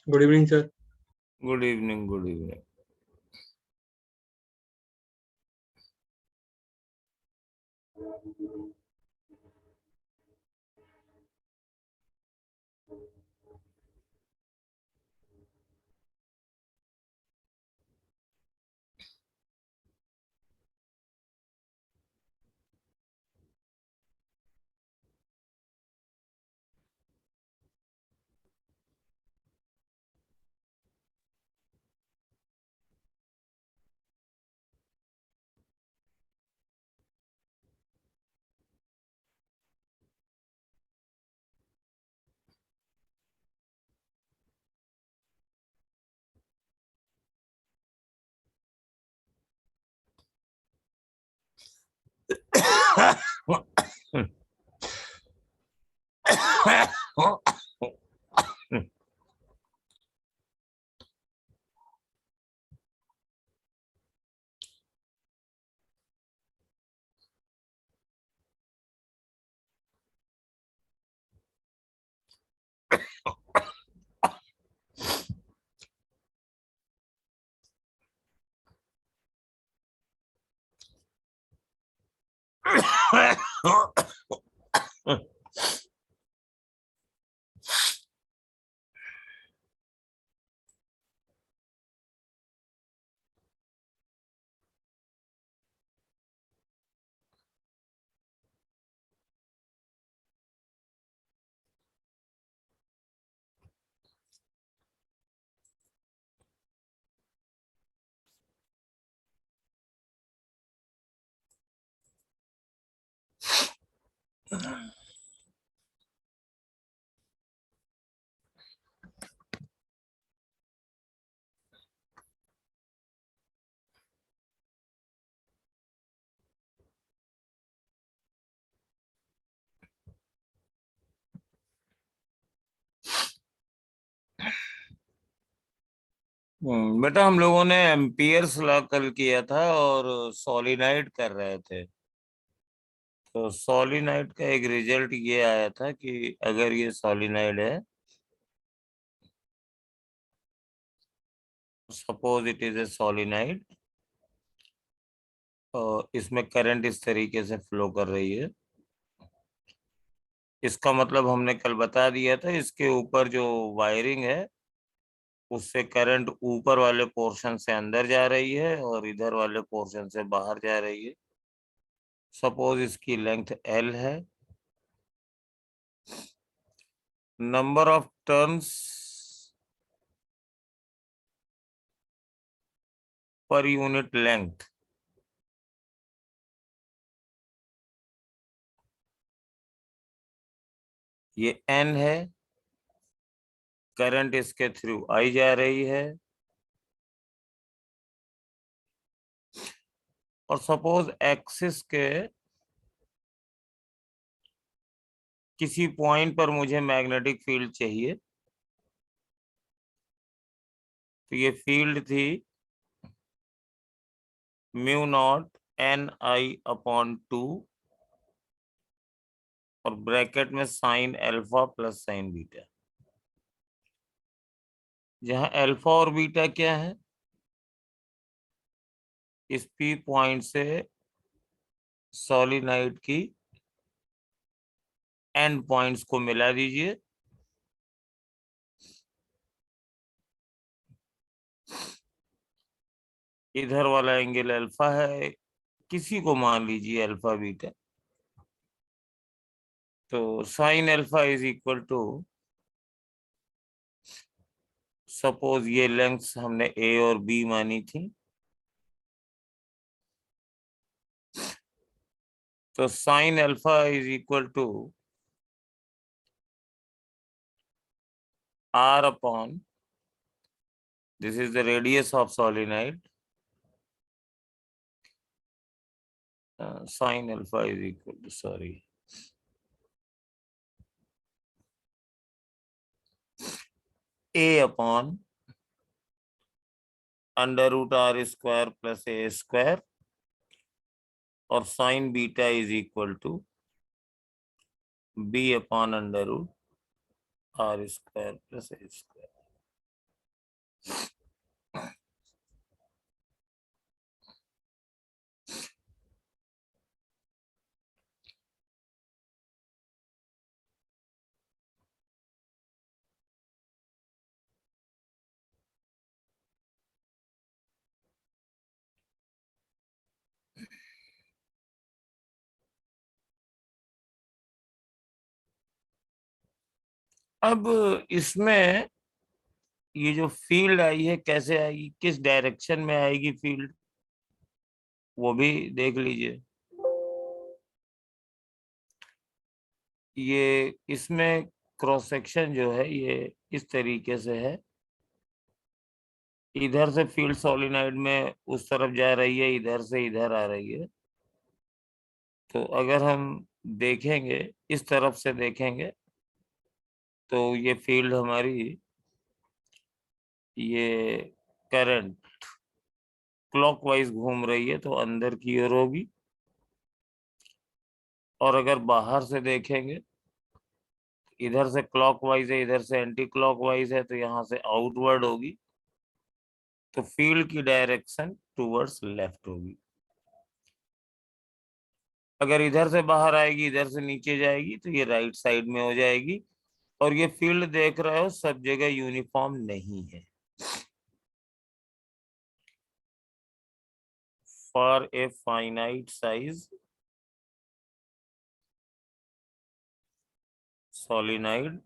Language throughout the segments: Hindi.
Good evening sir. Good evening, good evening. बेटा, हम लोगों ने एम्पियर्स लॉ कल किया था और सॉलिनाइड कर रहे थे। तो सॉलिनाइड का एक रिजल्ट ये आया था कि अगर ये सॉलिनाइड है, सपोज इट इज ए सॉलिनाइड, और इसमें करंट इस तरीके से फ्लो कर रही है। इसका मतलब हमने कल बता दिया था, इसके ऊपर जो वायरिंग है उससे करंट ऊपर वाले पोर्शन से अंदर जा रही है और इधर वाले पोर्शन से बाहर जा रही है। सपोज इसकी लेंथ L है। Number of turns per unit length, ये N है। करंट इसके थ्रू आई जा रही है। और सपोज एक्सिस के किसी पॉइंट पर मुझे मैग्नेटिक फील्ड चाहिए। तो ये फील्ड थी म्यू नॉट Ni/2 और ब्रैकेट में sine alpha plus sign beta, जहां अल्फा और बीटा क्या है, इस पी पॉइंट से सॉलिनाइड की एंड पॉइंट्स को मिला दीजिए। इधर वाला एंगल अल्फा है, किसी को मान लीजिए अल्फा बीटा। तो sine alpha is equal to, suppose ये लेंथ्स हमने ए और बी मानी थी, तो sine alpha is equal to R upon, this is the radius of solenoid, sin alpha is equal to, sorry, A upon under root R square plus A square, और sin beta is equal to B upon under root R square plus A square। अब इसमें ये जो फील्ड आई है कैसे आएगी, किस डायरेक्शन में आएगी फील्ड, वो भी देख लीजिए। ये इसमें क्रॉस सेक्शन जो है ये इस तरीके से है। इधर से फील्ड सोलिनॉइड में उस तरफ जा रही है, इधर से इधर आ रही है। तो अगर हम देखेंगे, इस तरफ से देखेंगे, तो ये फील्ड हमारी, ये करंट क्लॉकवाइज घूम रही है तो अंदर की ओर होगी। और अगर बाहर से देखेंगे, इधर से क्लॉकवाइज है, इधर से एंटी क्लॉकवाइज है, तो यहाँ से आउटवर्ड होगी। तो फील्ड की डायरेक्शन टुवर्ड्स लेफ्ट होगी। अगर इधर से बाहर आएगी, इधर से नीचे जाएगी, तो ये राइट साइड में हो जाएगी। और ये फील्ड देख रहे हो सब जगह यूनिफॉर्म नहीं है। For a finite size solenoid,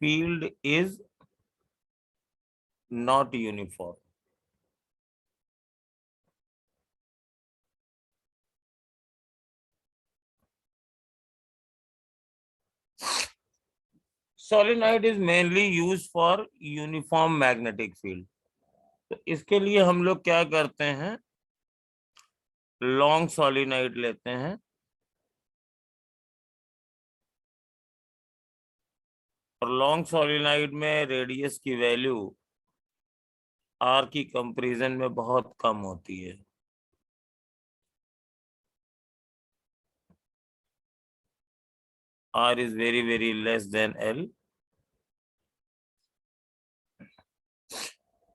field is not uniform. Solenoid is mainly used for uniform magnetic field. तो इसके लिए हम लोग क्या करते हैं, लॉन्ग सोलिनॉइड लेते हैं। और लॉन्ग सोलिनॉइड में रेडियस की वैल्यू आर की कंपैरिजन में बहुत कम होती है। R is very very less than L.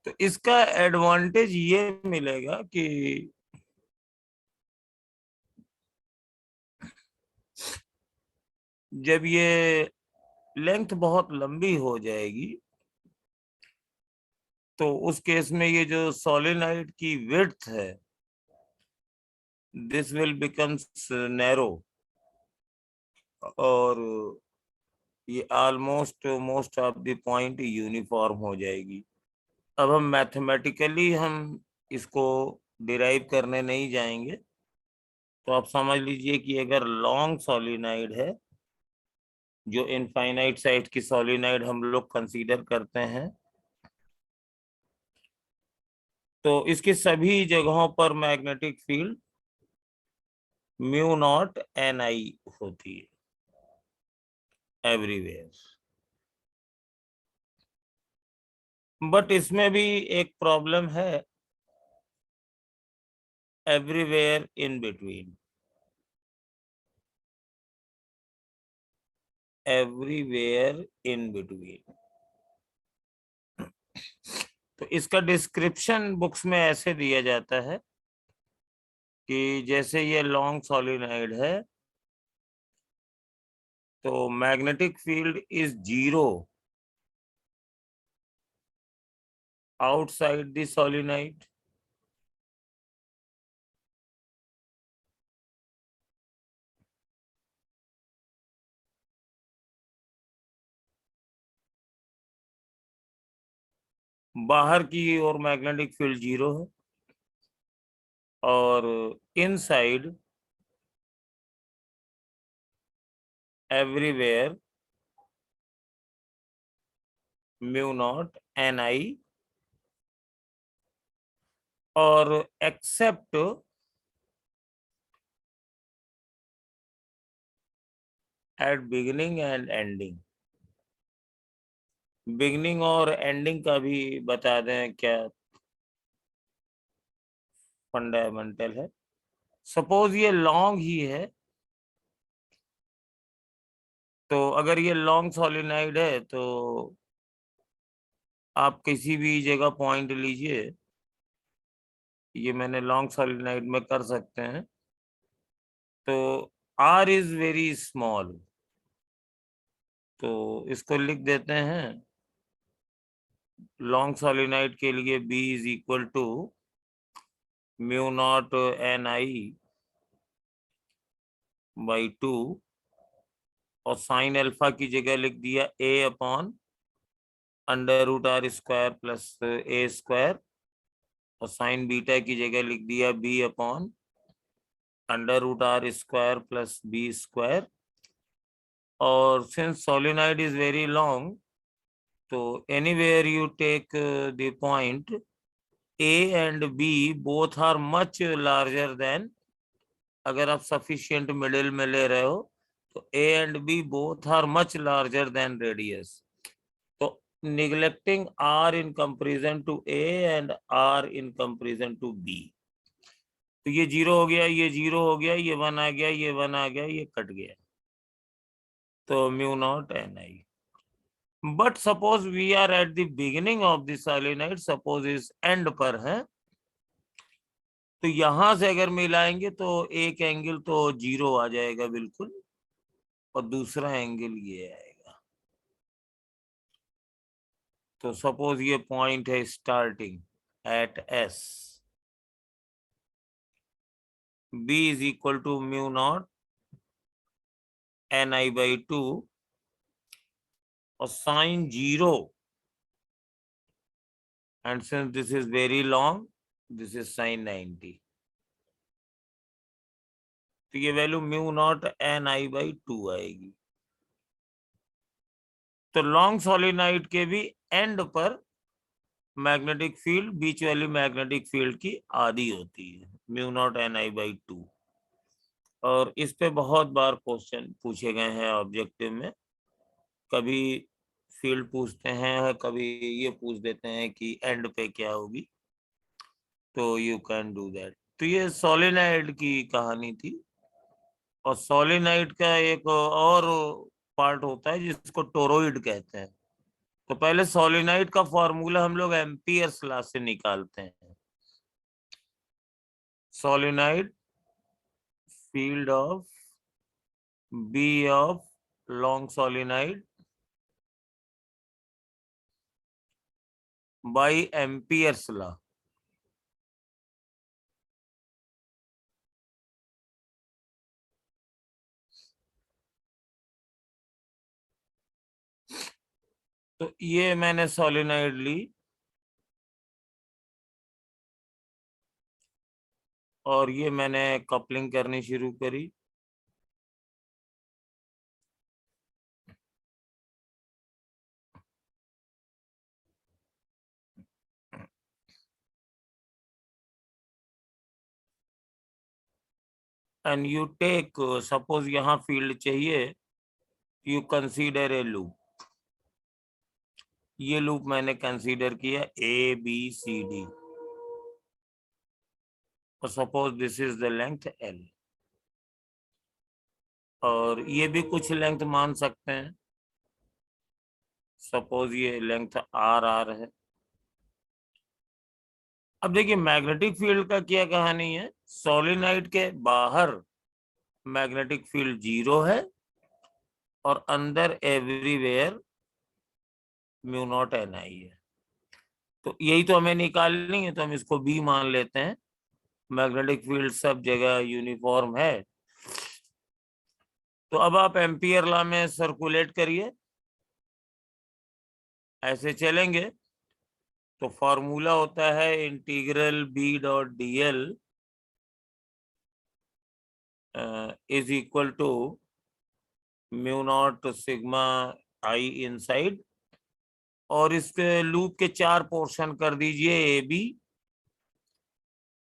तो इसका एडवांटेज ये मिलेगा कि जब ये लेंथ बहुत लंबी हो जाएगी, तो उस केस में ये जो सोलिनॉइड की विड्थ है, दिस विल बिकम्स नैरो। और ये almost most of the point uniform हो जाएगी। अब हम मैथमेटिकली हम इसको डिराइव करने नहीं जाएंगे। तो आप समझ लीजिए कि अगर लॉन्ग सोलिनॉइड है, जो इनफाइनाइट साइज की सोलिनॉइड हम लोग कंसीडर करते हैं, तो इसकी सभी जगहों पर magnetic field mu not N I होती है एवरीवेयर। बट इसमें भी एक प्रॉब्लम है, everywhere in between. Everywhere in between. तो इसका डिस्क्रिप्शन बुक्स में ऐसे दिया जाता है कि जैसे ये लॉन्ग सोलिनॉइड है, तो magnetic field is zero outside the solenoid. बाहर की ओर मैग्नेटिक फील्ड जीरो है, और inside everywhere mu not N I, और except at beginning and ending. Beginning और एंडिंग का भी बता दें क्या फंडामेंटल है। सपोज ये लॉन्ग ही है, तो अगर ये लॉन्ग सोलिनॉइड है तो आप किसी भी जगह पॉइंट लीजिए, ये मैंने लॉन्ग सोलिनॉइड में कर सकते हैं। तो आर इज वेरी स्मॉल, तो इसको लिख देते हैं, लॉन्ग सोलिनॉइड के लिए B is equal to mu not N I by 2 और साइन अल्फा की जगह लिख दिया a upon under root R square plus A square और साइन बीटा की जगह लिख दिया b upon under root R square plus B square. और since solenoid is very long तो anywhere you take the point A and B both are much larger than, अगर आप सफिशिएंट मिडिल में ले रहे हो तो A and B both are much larger than radius. तो neglecting R in comparison to A and R in comparison to B, तो ये 0 हो गया, ये 0 हो गया, ये 1 आ गया, ये 1 आ गया, ये कट गया, तो mu not N I. But suppose we are at the beginning of the solenoid, suppose इस एंड पर है, तो यहां से अगर मिलाएंगे तो एक एंगल तो 0 आ जाएगा बिल्कुल और दूसरा एंगल ये आएगा। तो सपोज ये पॉइंट है starting at S, b is equal to mu not N I by 2 और sine 0, and since this is very long, this is sin 90, तो ये value mu naught N I by 2 आएगी। तो लॉन्ग सोलिनॉइड के भी एंड पर मैग्नेटिक फील्ड बीच वाली मैग्नेटिक फील्ड की आधी होती है, mu naught N I by 2। और इस पे बहुत बार क्वेश्चन पूछे गए हैं ऑब्जेक्टिव में, कभी फील्ड पूछते हैं, कभी ये पूछ देते हैं कि एंड पे क्या होगी, तो यू कैन डू दैट। तो ये सोलिनॉइड की कहानी थी। और सोलिनॉइड का एक और पार्ट होता है जिसको टोरॉइड कहते हैं। तो पहले सोलिनॉइड का फॉर्मूला हम लोग एम्पियर्स लॉ से निकालते हैं। Solenoid field of B of long solenoid by Ampere's law. तो ये मैंने सोलिनॉइड ली और ये मैंने कपलिंग करनी शुरू करी। एंड यू टेक, सपोज यहाँ फील्ड चाहिए, यू कंसीडर ए लूप। ये लूप मैंने कंसीडर किया ए बी सी डी और suppose this is the length L और ये भी कुछ लेंथ मान सकते हैं, सपोज ये लेंथ आर आर है। अब देखिए मैग्नेटिक फील्ड का क्या कहानी है, सोलिनॉइड के बाहर मैग्नेटिक फील्ड 0 है और अंदर एवरीवेयर म्यू नॉट एन आई है। तो यही तो हमें निकालनी है, तो हम इसको बी मान लेते हैं, मैग्नेटिक फील्ड सब जगह यूनिफॉर्म है। तो अब आप एम्पियर लॉ में सर्कुलेट करिए, ऐसे चलेंगे तो फॉर्मूला होता है integral B dot D L is equal to mu not sigma I inside, और इसके लूप के 4 पोर्शन कर दीजिए ए बी।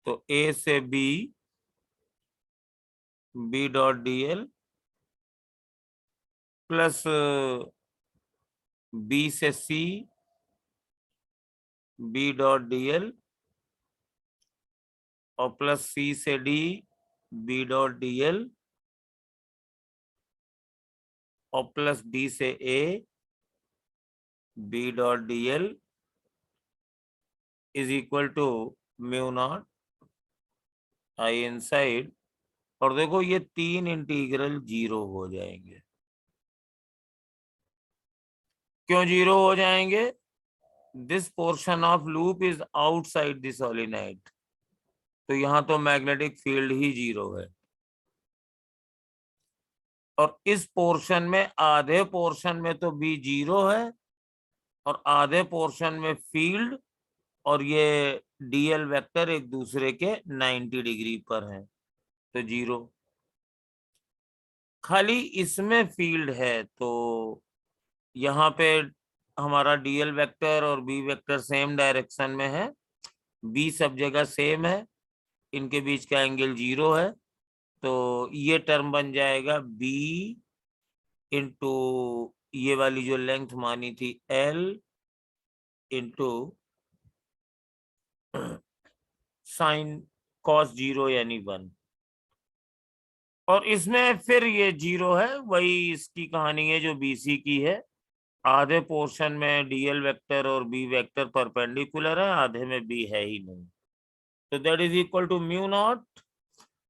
तो ए से B, B dot D L plus B से C, B dot D L और प्लस सी से D, B dot D L और प्लस डी से A, B dot D L is equal to mu naught I inside. और देखो ये 3 इंटीग्रल 0 हो जाएंगे। क्यों 0 हो जाएंगे? This portion of loop is outside the solenoid, तो यहां तो मैग्नेटिक फील्ड ही 0 है। और इस पोर्शन में आधे पोर्शन में तो बी 0 है और आधे पोर्शन में फील्ड और ये डीएल वेक्टर एक दूसरे के 90 डिग्री पर हैं, तो 0। खाली इसमें फील्ड है, तो यहाँ पे हमारा डीएल वेक्टर और बी वेक्टर सेम डायरेक्शन में है, बी सब जगह सेम है, इनके बीच का एंगल 0 है, तो ये टर्म बन जाएगा बी इंटू ये वाली जो लेंथ मानी थी एल इंटू साइन कॉस 0 यानी 1। और इसमें फिर ये 0 है, वही इसकी कहानी है जो बीसी की है। आधे पोर्शन में डीएल वेक्टर और बी वेक्टर परपेंडिकुलर है, आधे में बी है ही नहीं, तो that is equal to mu not.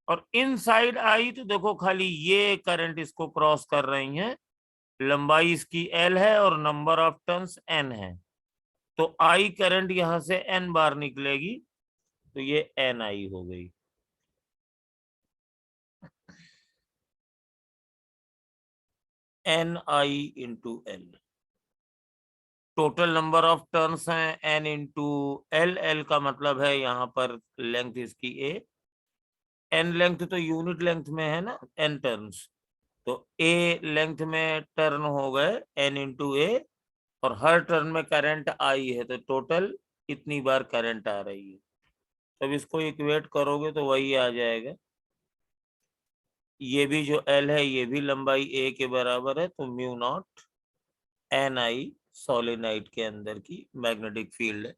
और इन साइड आई तो देखो खाली ये करंट इसको क्रॉस कर रही है, लंबाई इसकी एल है और नंबर ऑफ टर्न्स एन है, तो आई करंट यहां से एन बार निकलेगी, तो ये एन आई हो गई। N I into L, total number of turns हैं एन इंटू एल, एल का मतलब है यहाँ पर लेंथ इसकी ए, एन लेंथ तो यूनिट लेंथ में है ना, एन टर्न्स, तो ए लेंथ में टर्न हो गए एन इंटू ए, और हर टर्न में करंट आई है, तो टोटल इतनी बार करंट आ रही है। तब इसको इक्वेट करोगे तो वही आ जाएगा, ये भी जो एल है ये भी लंबाई ए के बराबर है, तो mu not N I solenoid के अंदर की मैग्नेटिक फील्ड है,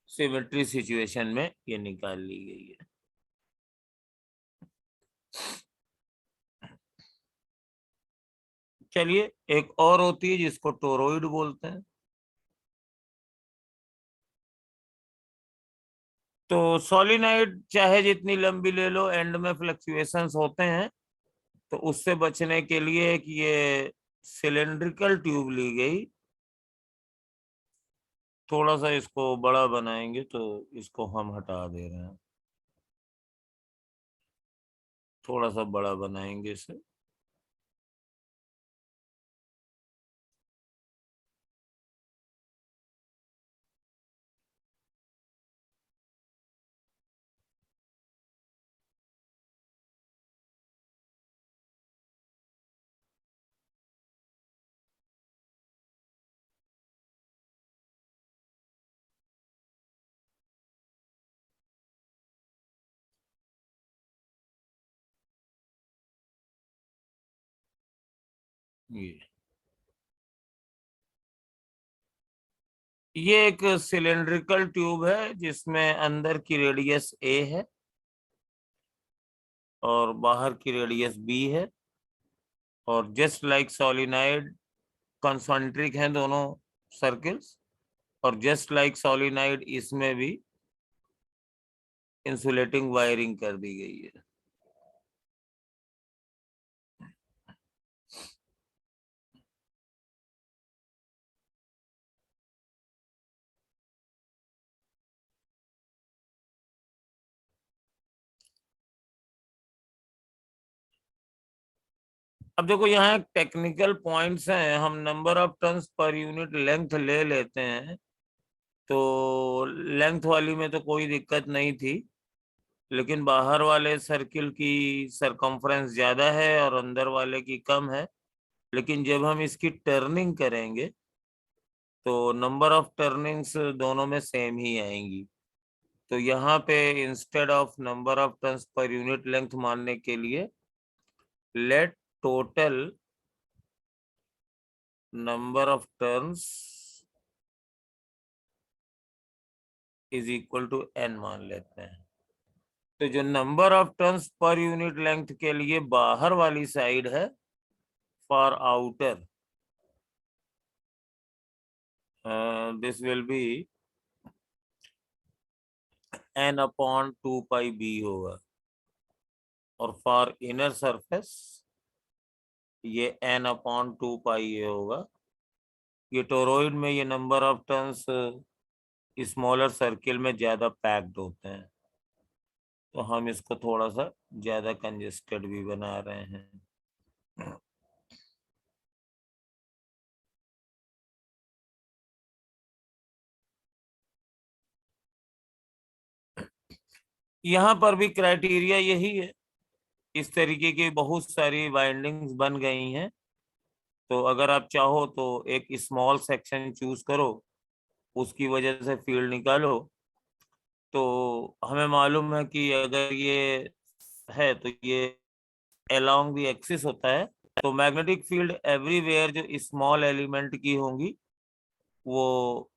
सिमेट्री सिचुएशन में ये निकाल ली गई है। चलिए एक और होती है जिसको टोरॉइड बोलते हैं। तो सोलिनाइड चाहे जितनी लंबी ले लो, एंड में फ्लक्चुएशंस होते हैं, तो उससे बचने के लिए एक ये सिलेंड्रिकल ट्यूब ली गई, थोड़ा सा इसको बड़ा बनाएंगे तो इसको हम हटा दे रहे हैं, थोड़ा सा बड़ा बनाएंगे इसे। ये एक सिलेंड्रिकल ट्यूब है जिसमें अंदर की रेडियस ए है और बाहर की रेडियस बी है, और जस्ट लाइक सोलिनाइड कंसंट्रिक हैं दोनों सर्किल्स, और जस्ट लाइक सोलिनाइड इसमें भी इंसुलेटिंग वायरिंग कर दी गई है। अब देखो यहाँ टेक्निकल पॉइंट्स हैं, हम number of turns per unit length ले लेते हैं, तो लेंथ वाली में तो कोई दिक्कत नहीं थी, लेकिन बाहर वाले सर्किल की सरकमफ्रेंस ज्यादा है और अंदर वाले की कम है, लेकिन जब हम इसकी टर्निंग करेंगे तो नंबर ऑफ टर्निंग्स दोनों में सेम ही आएंगी, तो यहाँ पे instead of number of turns per unit length मानने के लिए let total number of turns is equal to N मान लेते हैं। तो जो number of turns per unit length के लिए बाहर वाली साइड है, for outer, this will be N upon 2 pi B होगा, और फॉर इनर सरफेस ये एन अपॉन 2 पाई ए होगा। ये टोरॉइड में ये number of turns smaller circle में ज्यादा पैक्ड होते हैं, तो हम इसको थोड़ा सा ज्यादा कंजेस्टेड भी बना रहे हैं। यहाँ पर भी क्राइटेरिया यही है। इस तरीके की बहुत सारी बाइंडिंग्स बन गई हैं। तो अगर आप चाहो तो एक स्मॉल सेक्शन चूज करो, उसकी वजह से फील्ड निकालो। तो हमें मालूम है कि अगर ये है तो ये अलोंग द एक्सिस होता है। तो मैग्नेटिक फील्ड एवरीवेयर जो स्मॉल एलिमेंट की होंगी वो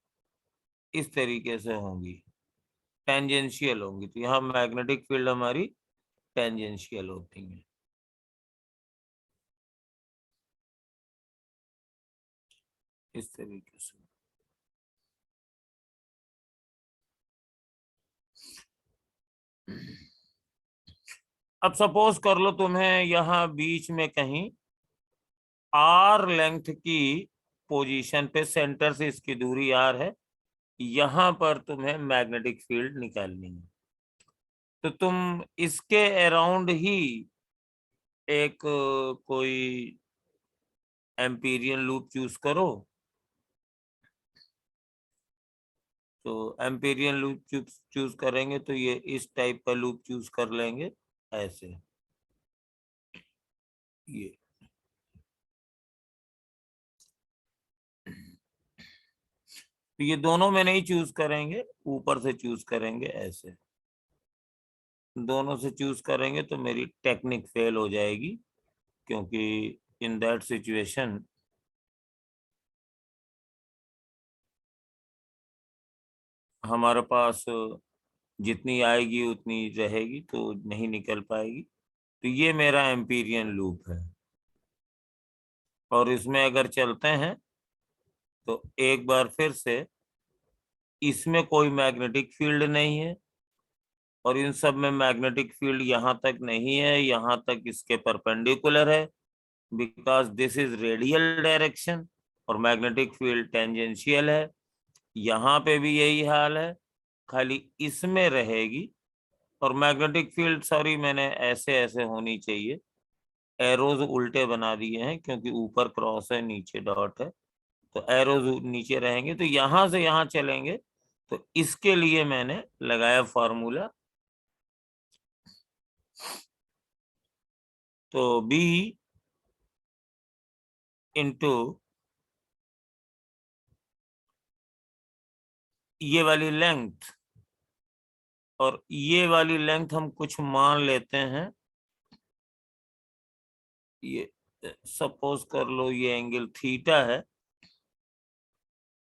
इस तरीके से होंगी, टेंजेंशियल होंगी। तो यहाँ मैग्नेटिक फील्ड हमारी टेंजेंशियल होती है, इस तरीके से। अब सपोज कर लो तुम्हें यहाँ बीच में कहीं आर लेंथ की पोजीशन पे, सेंटर से इसकी दूरी आर है, यहां पर तुम्हें मैग्नेटिक फील्ड निकालनी है। तो तुम इसके अराउंड ही एक कोई एम्पीरियन लूप चूज करो। तो एम्पीरियन लूप चूज करेंगे तो ये इस टाइप का लूप चूज कर लेंगे, ऐसे। ये तो ये दोनों में नहीं चूज करेंगे, ऊपर से चूज करेंगे, ऐसे। दोनों से चूज करेंगे तो मेरी टेक्निक फेल हो जाएगी, क्योंकि इन दैट सिचुएशन हमारे पास जितनी आएगी उतनी रहेगी, तो नहीं निकल पाएगी। तो ये मेरा एम्पीरियन लूप है। और इसमें अगर चलते हैं तो एक बार फिर से इसमें कोई मैग्नेटिक फील्ड नहीं है, और इन सब में मैग्नेटिक फील्ड यहाँ तक नहीं है, यहाँ तक इसके परपेंडिकुलर है, because this is radial direction, और मैग्नेटिक फील्ड टेंजेंशियल है। यहाँ पे भी यही हाल है, खाली इसमें रहेगी। और मैग्नेटिक फील्ड, सॉरी मैंने ऐसे ऐसे होनी चाहिए, एरोज उल्टे बना दिए हैं, क्योंकि ऊपर क्रॉस है नीचे डॉट है। तो एरोज नीचे रहेंगे, तो यहां से यहां चलेंगे। तो इसके लिए मैंने लगाया फॉर्मूला। तो बी इंटू ये वाली लेंथ, और ये वाली लेंथ हम कुछ मान लेते हैं। ये सपोज कर लो ये एंगल थीटा है,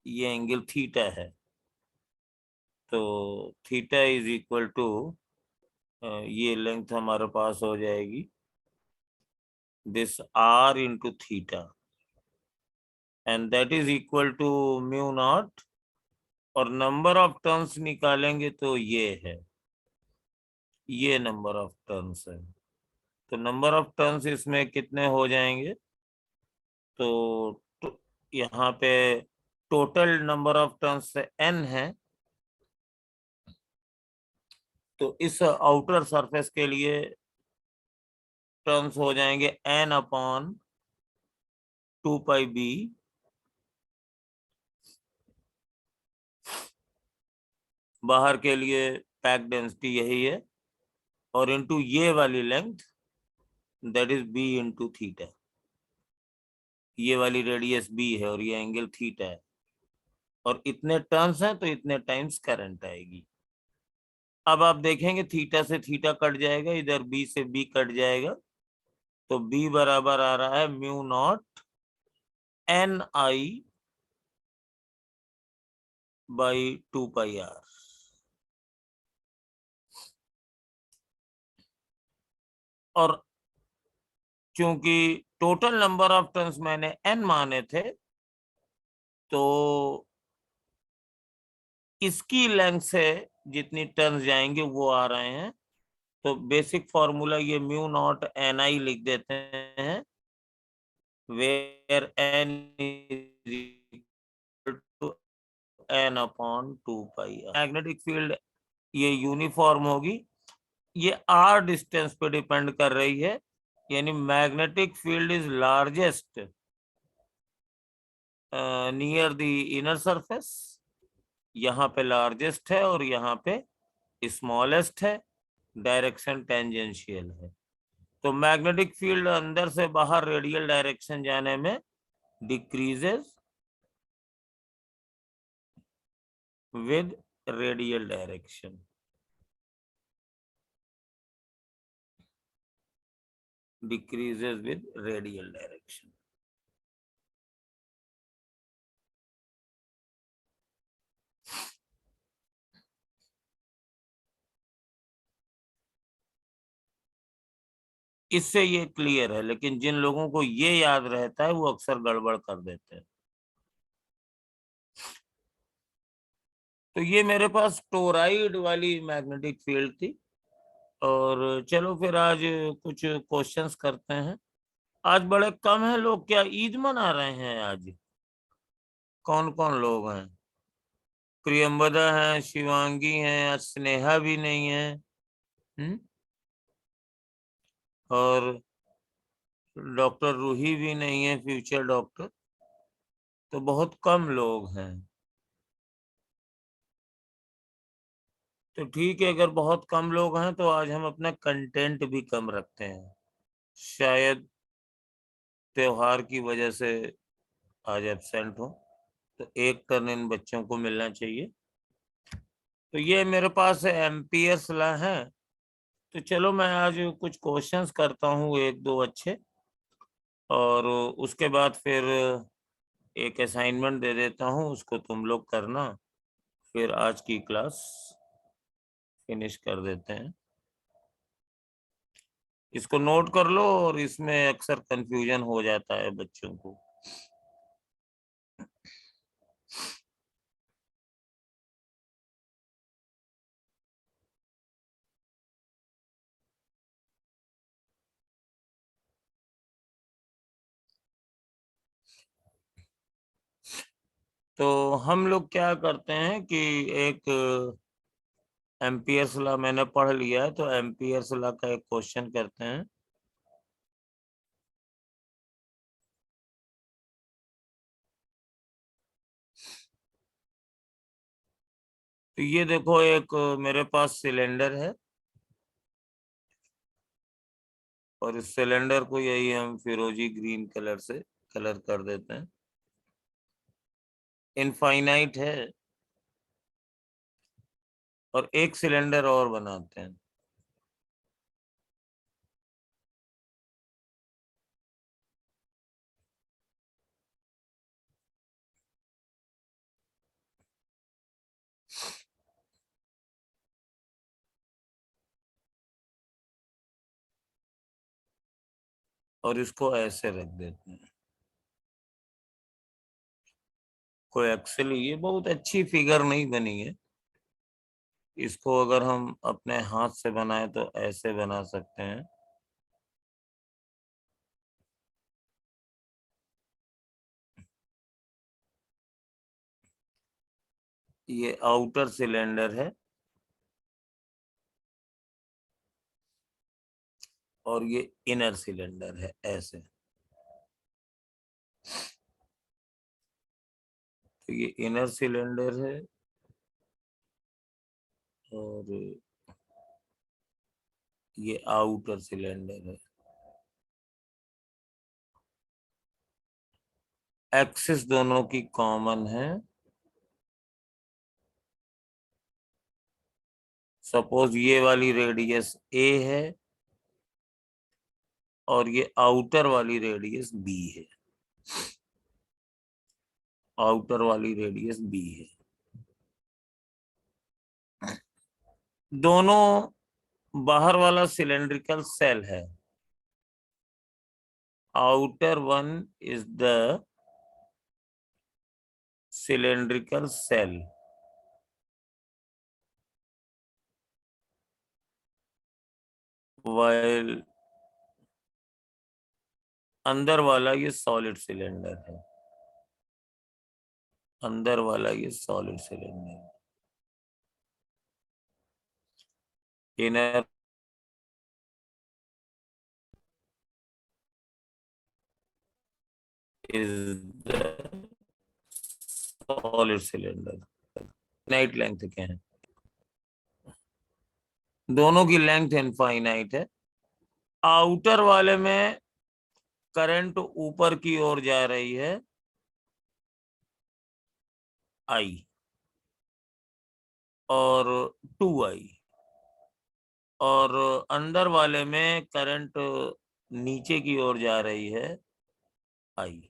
ये एंगल थीटा है। तो थीटा इज इक्वल टू, ये लेंथ हमारे पास हो जाएगी this r into theta, and that is equal to mu not. और नंबर ऑफ टर्न्स निकालेंगे तो ये है, ये नंबर ऑफ टर्न्स है। तो नंबर ऑफ टर्न्स इसमें कितने हो जाएंगे? तो यहाँ पे total number of turns n है। तो इस आउटर सरफेस के लिए टर्न्स हो जाएंगे n अपॉन 2πb। बाहर के लिए पैक डेंसिटी यही है, और इनटू ये वाली length, that is b into theta. ये वाली रेडियस b है और ये एंगल थीटा है, और इतने टर्न्स हैं तो इतने टाइम्स करंट आएगी। अब आप देखेंगे थीटा से थीटा कट जाएगा, इधर b से b कट जाएगा। तो b बराबर आ रहा है mu naught N I by 2πr। और चूंकि टोटल नंबर ऑफ टर्न्स मैंने n माने थे, तो इसकी लेंथ से जितनी टर्न्स जाएंगे वो आ रहे हैं। तो बेसिक फॉर्मूला ये म्यू नॉट एन आई लिख देते हैं, where N is equal to N upon 2πr। Magnetic field ये यूनिफॉर्म होगी, ये आर डिस्टेंस पे डिपेंड कर रही है। यानी magnetic field is largest near the inner surface, यहाँ पे लार्जेस्ट है और यहाँ पे स्मॉलेस्ट है। डायरेक्शन टेंजेंशियल है। तो मैग्नेटिक फील्ड अंदर से बाहर रेडियल डायरेक्शन जाने में decreases with radial direction. Decreases with radial direction. इससे ये क्लियर है, लेकिन जिन लोगों को ये याद रहता है वो अक्सर गड़बड़ कर देते हैं। तो ये मेरे पास टोराइड वाली मैग्नेटिक फील्ड थी। और चलो फिर आज कुछ क्वेश्चंस करते हैं। आज बड़े कम है लोग, क्या ईद मना रहे हैं आज? कौन कौन लोग हैं? प्रियंवदा है, शिवांगी है, आज स्नेहा भी नहीं है। हम्म। और डॉक्टर रूही भी नहीं है, फ्यूचर डॉक्टर। तो बहुत कम लोग हैं। तो ठीक है, अगर बहुत कम लोग हैं तो आज हम अपना कंटेंट भी कम रखते हैं। शायद त्योहार की वजह से आज एब्सेंट हो, तो एक टर्न इन बच्चों को मिलना चाहिए। तो ये मेरे पास एम्पियर्स लॉ है। तो चलो मैं आज कुछ क्वेश्चंस करता हूँ, एक दो अच्छे। और उसके बाद फिर एक असाइनमेंट दे देता हूँ, उसको तुम लोग करना। फिर आज की क्लास फिनिश कर देते हैं। इसको नोट कर लो, और इसमें अक्सर कंफ्यूजन हो जाता है बच्चों को। तो हम लोग क्या करते हैं कि एक एम्पियर्स लॉ मैंने पढ़ लिया है, तो एम्पियर्स लॉ का एक क्वेश्चन करते हैं। तो ये देखो, एक मेरे पास सिलेंडर है, और इस सिलेंडर को यही हम फिरोजी ग्रीन कलर से कलर कर देते हैं। इनफाइनाइट है, और एक सिलेंडर और बनाते हैं। और इसको ऐसे रख देते हैं। कोई एक्चुअली ये बहुत अच्छी फिगर नहीं बनी है। इसको अगर हम अपने हाथ से बनाए तो ऐसे बना सकते हैं। ये आउटर सिलेंडर है, और ये इनर सिलेंडर है, ऐसे। तो ये इनर सिलेंडर है, और ये आउटर सिलेंडर है। एक्सिस दोनों की कॉमन है। सपोज ये वाली रेडियस ए है, और ये आउटर वाली रेडियस बी है। आउटर वाली रेडियस बी है। दोनों बाहर वाला सिलेंड्रिकल सेल है। Outer one is the cylindrical shell, while अंदर वाला ये सॉलिड सिलेंडर है। अंदर वाला ये solid cylinder. Inner is the solid cylinder. Night length के हैं। दोनों की लेंथ इनफाइनाइट है। आउटर वाले में करंट ऊपर की ओर जा रही है आई, और 2I, और अंदर वाले में करंट नीचे की ओर जा रही है आई।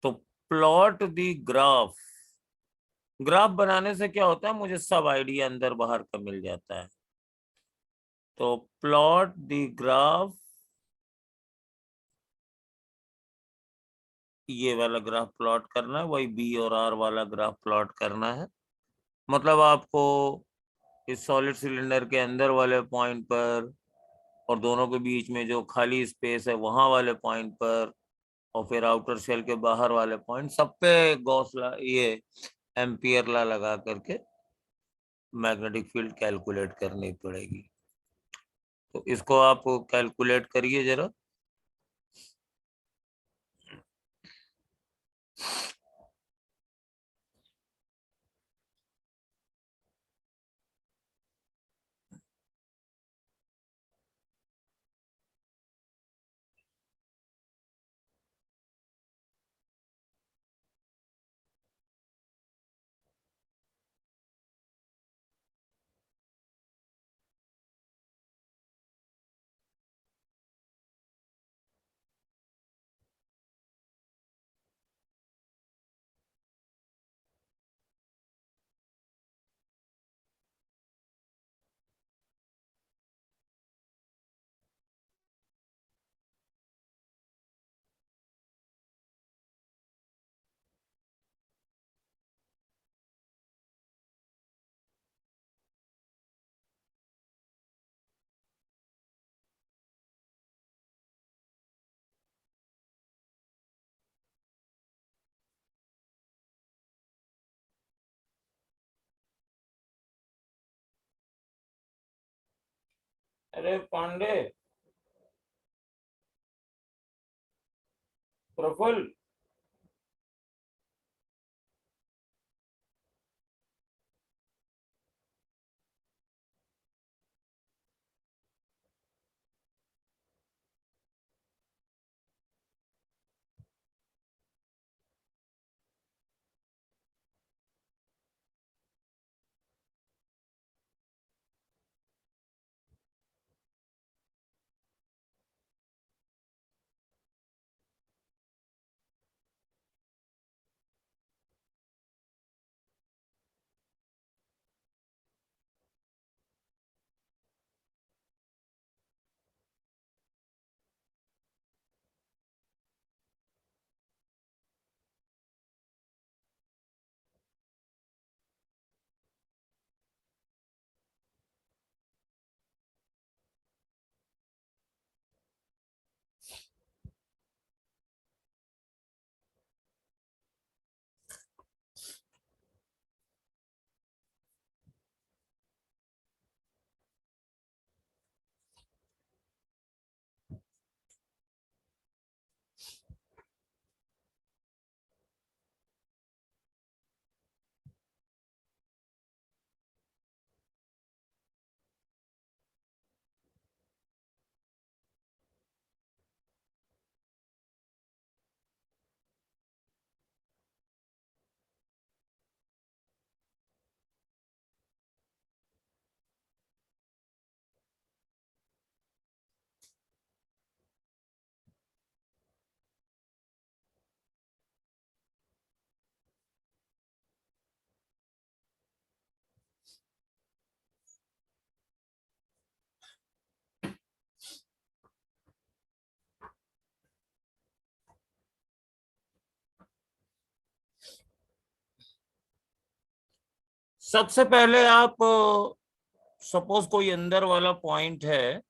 तो प्लॉट दी ग्राफ, ग्राफ बनाने से क्या होता है, मुझे सब आइडिया अंदर बाहर का मिल जाता है। तो प्लॉट दी ग्राफ, ये वाला ग्राफ प्लॉट करना है, वही बी और आर वाला ग्राफ प्लॉट करना है। मतलब आपको इस सॉलिड सिलेंडर के अंदर वाले पॉइंट पर और दोनों के बीच में जो खाली स्पेस है वहां वाले पॉइंट पर, और फिर आउटर शेल के बाहर वाले पॉइंट, सब पे गॉस ला, ये एम्पियर ला लगा करके मैग्नेटिक फील्ड कैलकुलेट करनी पड़ेगी। तो इसको आप कैलकुलेट करिए जरा। अरे पांडे, प्रफुल्ल, सबसे पहले आप सपोज कोई अंदर वाला पॉइंट है,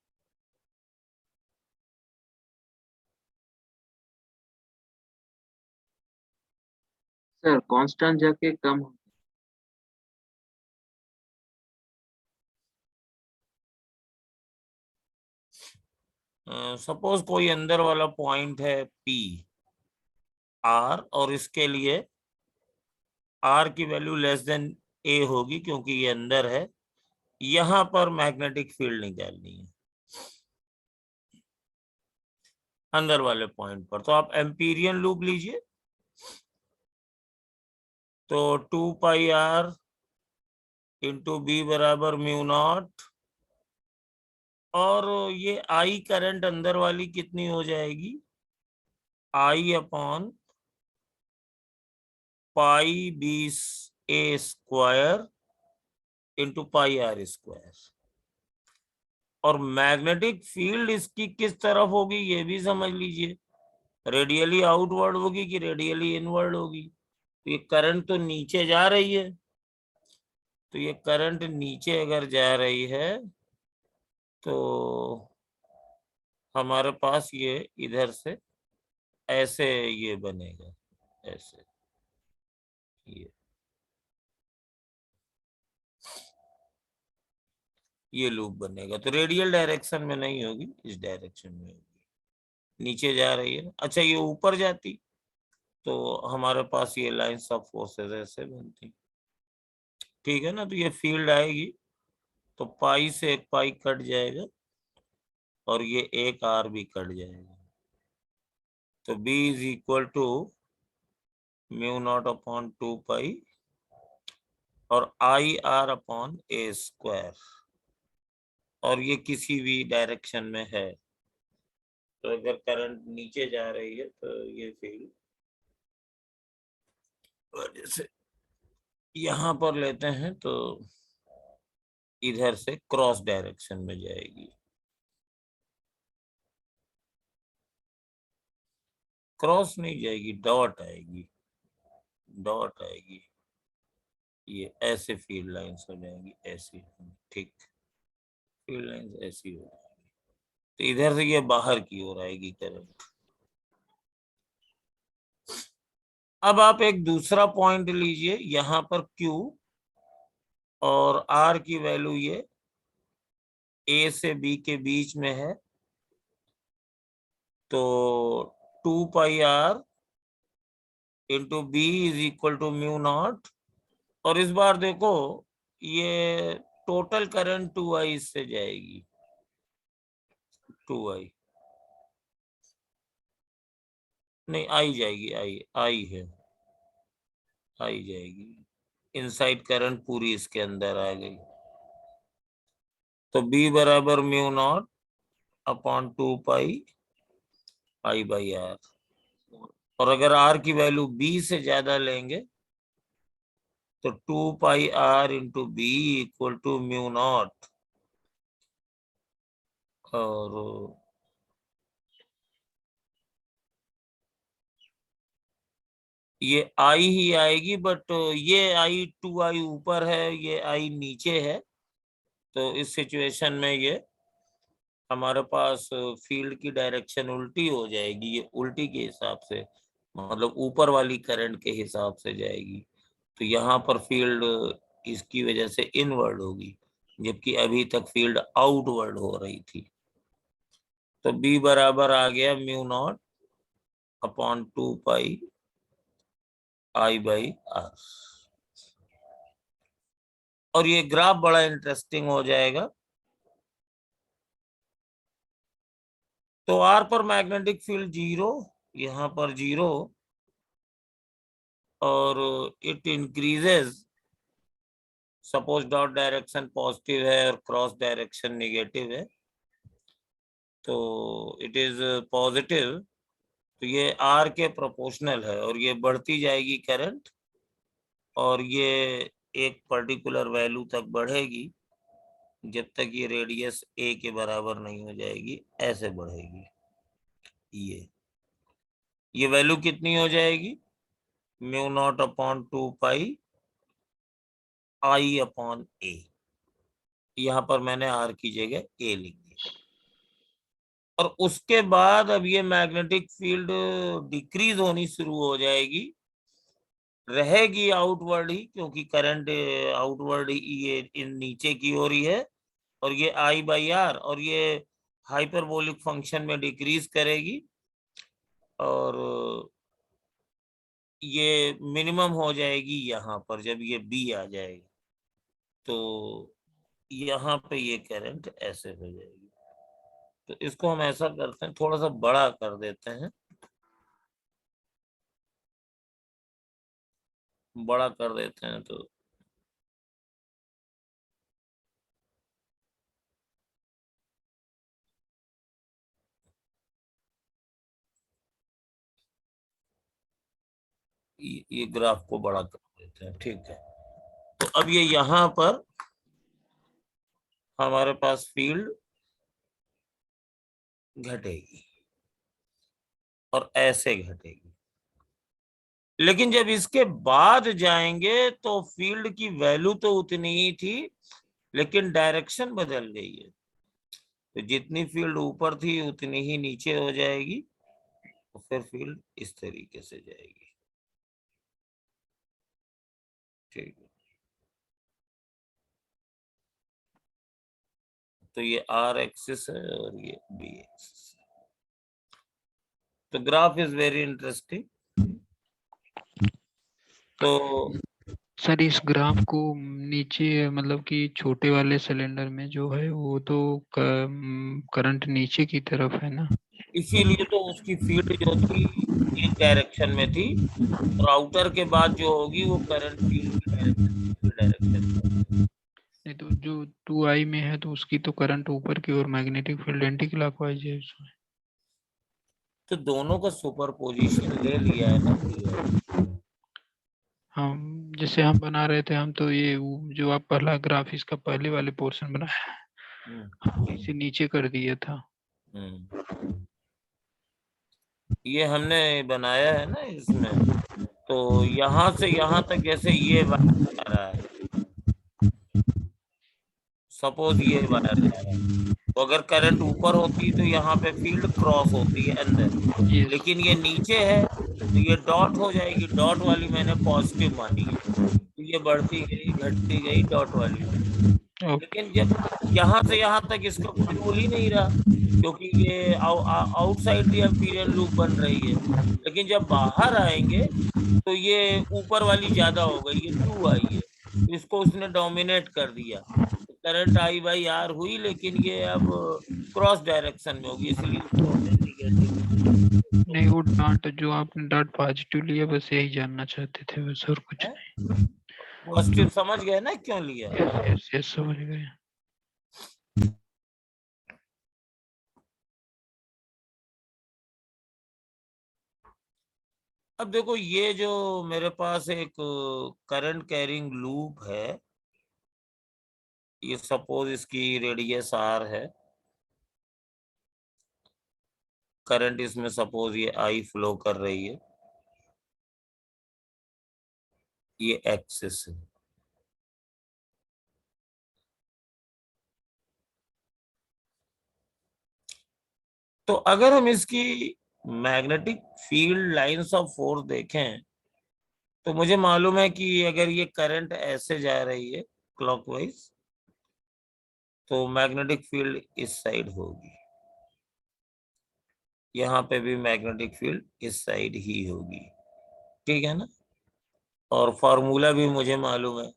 सर कांस्टेंट जाके कम हो। सपोज कोई अंदर वाला पॉइंट है पी आर, और इसके लिए आर की वैल्यू लेस देन ए होगी क्योंकि ये अंदर है। यहां पर मैग्नेटिक फील्ड निकालनी है अंदर वाले पॉइंट पर। तो आप एम्पीरियन लूप लीजिए। तो 2πr इंटू बी बराबर म्यू नॉट, और ये आई करंट अंदर वाली कितनी हो जाएगी, I upon pi B A square into pi R square. और मैग्नेटिक फील्ड इसकी किस तरफ होगी ये भी समझ लीजिए, रेडियली आउटवर्ड होगी कि रेडियली इनवर्ड होगी। तो ये करंट तो नीचे जा रही है, तो ये करंट नीचे अगर जा रही है तो हमारे पास ये इधर से ऐसे ये बनेगा, ऐसे ये लूप बनेगा। तो रेडियल डायरेक्शन में नहीं होगी, इस डायरेक्शन में होगी, नीचे जा रही है। अच्छा ये ऊपर जाती तो हमारे पास ये लाइंस ऑफ फोर्सेस ऐसे बनती, ठीक है ना। तो ये फील्ड आएगी तो पाई से एक पाई कट जाएगा और ये एक आर भी कट जाएगा। तो B is equal to mu not upon 2π और I R upon A square, और ये किसी भी डायरेक्शन में है। तो अगर करंट नीचे जा रही है तो ये फील्ड जैसे यहां पर लेते हैं तो इधर से क्रॉस डायरेक्शन में जाएगी, क्रॉस नहीं जाएगी, डॉट आएगी, डॉट आएगी। ये ऐसे फील्ड लाइंस हो जाएंगी, ऐसी, ठीक, फील्ड लाइंस ऐसी हो जाएगी। तो इधर से ये बाहर की ओर आएगी करंट। अब आप एक दूसरा पॉइंट लीजिए, यहां पर Q और R की वैल्यू ये A से B के बीच में है। तो 2πr into B is equal to mu not, और इस बार देखो ये टोटल करंट 2I इससे जाएगी, 2I नहीं, आई जाएगी, आई आई है, आई जाएगी, इनसाइड करंट पूरी इसके अंदर आ गई। तो B बराबर mu not upon 2π I by R. और अगर R की वैल्यू B से ज्यादा लेंगे तो 2πr into B equal to mu not, और ये आई ही आएगी, बट ये आई 2I ऊपर है, ये आई नीचे है। तो इस सिचुएशन में ये हमारे पास फील्ड की डायरेक्शन उल्टी हो जाएगी, ये उल्टी के हिसाब से, मतलब ऊपर वाली करंट के हिसाब से जाएगी। तो यहाँ पर फील्ड इसकी वजह से इनवर्ड होगी, जबकि अभी तक फील्ड आउटवर्ड हो रही थी। तो B बराबर आ गया mu not upon 2π I by R. और ये ग्राफ बड़ा इंटरेस्टिंग हो जाएगा। तो आर पर मैग्नेटिक फील्ड 0, यहाँ पर 0, और it increases, suppose dot direction positive है और क्रॉस डायरेक्शन नेगेटिव है, तो इट इज पॉजिटिव। तो ये आर के प्रोपोर्शनल है और ये बढ़ती जाएगी करंट, और ये एक पर्टिकुलर वैल्यू तक बढ़ेगी जब तक ये रेडियस ए के बराबर नहीं हो जाएगी, ऐसे बढ़ेगी। ये वैल्यू कितनी हो जाएगी, mu not upon 2π I upon A. यहाँ पर मैंने आर की जगह ए लिख दिया। और उसके बाद अब ये मैग्नेटिक फील्ड डिक्रीज होनी शुरू हो जाएगी, रहेगी आउटवर्ड ही, क्योंकि करंट आउटवर्ड ही ये इन नीचे की ओर ही है, और ये I बाई आर, और ये हाइपरबोलिक फंक्शन में डिक्रीज करेगी, और ये मिनिमम हो जाएगी यहाँ पर जब ये B आ जाएगा। तो यहाँ पे ये करंट ऐसे हो जाएगी। तो इसको हम ऐसा करते हैं, थोड़ा सा बड़ा कर देते हैं, बड़ा कर देते हैं तो ये ग्राफ को बड़ा कर देते हैं, ठीक है। तो अब ये यहाँ पर हमारे पास फील्ड घटेगी और ऐसे घटेगी, लेकिन जब इसके बाद जाएंगे तो फील्ड की वैल्यू तो उतनी ही थी, लेकिन डायरेक्शन बदल गई है। तो जितनी फील्ड ऊपर थी उतनी ही नीचे हो जाएगी, तो फिर फील्ड इस तरीके से जाएगी, ठीक है। तो ये आर एक्सिस है और ये बी एक्सिस। तो ग्राफ इज वेरी इंटरेस्टिंग। तो सर इस ग्राफ को नीचे मतलब कि छोटे वाले सिलेंडर में जो है वो तो करंट नीचे की तरफ है ना, इसीलिए तो उसकी फील्ड जो थी एक डायरेक्शन में थी, और आउटर के बाद जो होगी वो करंट फील्ड की डायरेक्शन। नहीं तो जो 2i में है तो उसकी तो करंट ऊपर की ओर, मैग्नेटिक फील्ड एंटी क्लॉकवाइज है उसमें। तो दोनों का सुपरपोजिशन ले लिया है ना। हम जैसे हम बना रहे थे, हम तो ये जो आप पहला ग्राफ इसका पहले वाले पोर्शन बनाया इसे नीचे कर दिया था। ये हमने बनाया है ना इसमें, तो यहाँ से यहाँ तक जैसे ये वायर जा रहा है, सपोज ये वायर जा रहा है, तो अगर करंट ऊपर होती तो यहाँ पे फील्ड क्रॉस होती है अंदर, लेकिन ये नीचे है तो ये डॉट हो जाएगी। डॉट वाली मैंने पॉजिटिव मानी है, तो ये बढ़ती गई घटती गई डॉट वाली। लेकिन जब यहाँ से यहाँ तक इसका कोई रोल ही नहीं रहा, क्योंकि ये आउटसाइड दी पीरियड लूप बन रही है। लेकिन जब बाहर आएंगे तो ये ऊपर वाली ज्यादा हो गई, ये 2 आई है, तो इसको उसने डोमिनेट कर दिया, तो करंट आई बाई आर हुई, लेकिन ये अब क्रॉस डायरेक्शन में होगी, इसलिए नहीं वो डॉट जो आपने डॉट पॉजिटिव लिया बस यही जानना चाहते थे, बस और कुछ नहीं। पॉजिटिव समझ गए ना क्यों लिया? यस समझ गए। अब देखो ये जो मेरे पास एक करंट कैरिंग लूप है, ये सपोज इसकी रेडियस आर है, करंट इसमें सपोज ये आई फ्लो कर रही है, ये एक्सिस है। तो अगर हम इसकी magnetic field lines of force देखें तो मुझे मालूम है कि अगर ये करंट ऐसे जा रही है क्लॉकवाइज, तो मैग्नेटिक फील्ड इस साइड होगी, यहाँ पे भी मैग्नेटिक फील्ड इस साइड ही होगी, ठीक है ना। और फॉर्मूला भी मुझे मालूम है,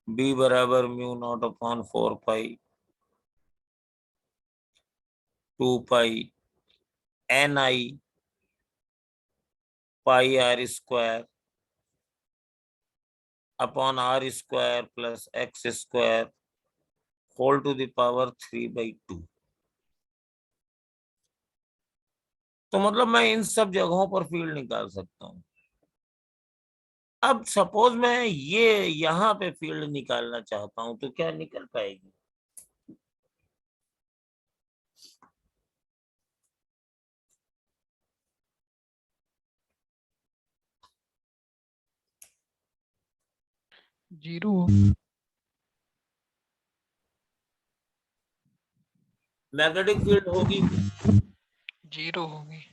B बराबर mu not upon 4 pi 2 pi NI pi R square upon R square plus X square whole to the power 3/2। तो मतलब मैं इन सब जगहों पर फील्ड निकाल सकता हूँ। अब सपोज मैं ये यहाँ पे फील्ड निकालना चाहता हूँ तो क्या निकल पाएगी? जीरो। मैग्नेटिक फील्ड होगी? जीरो होगी,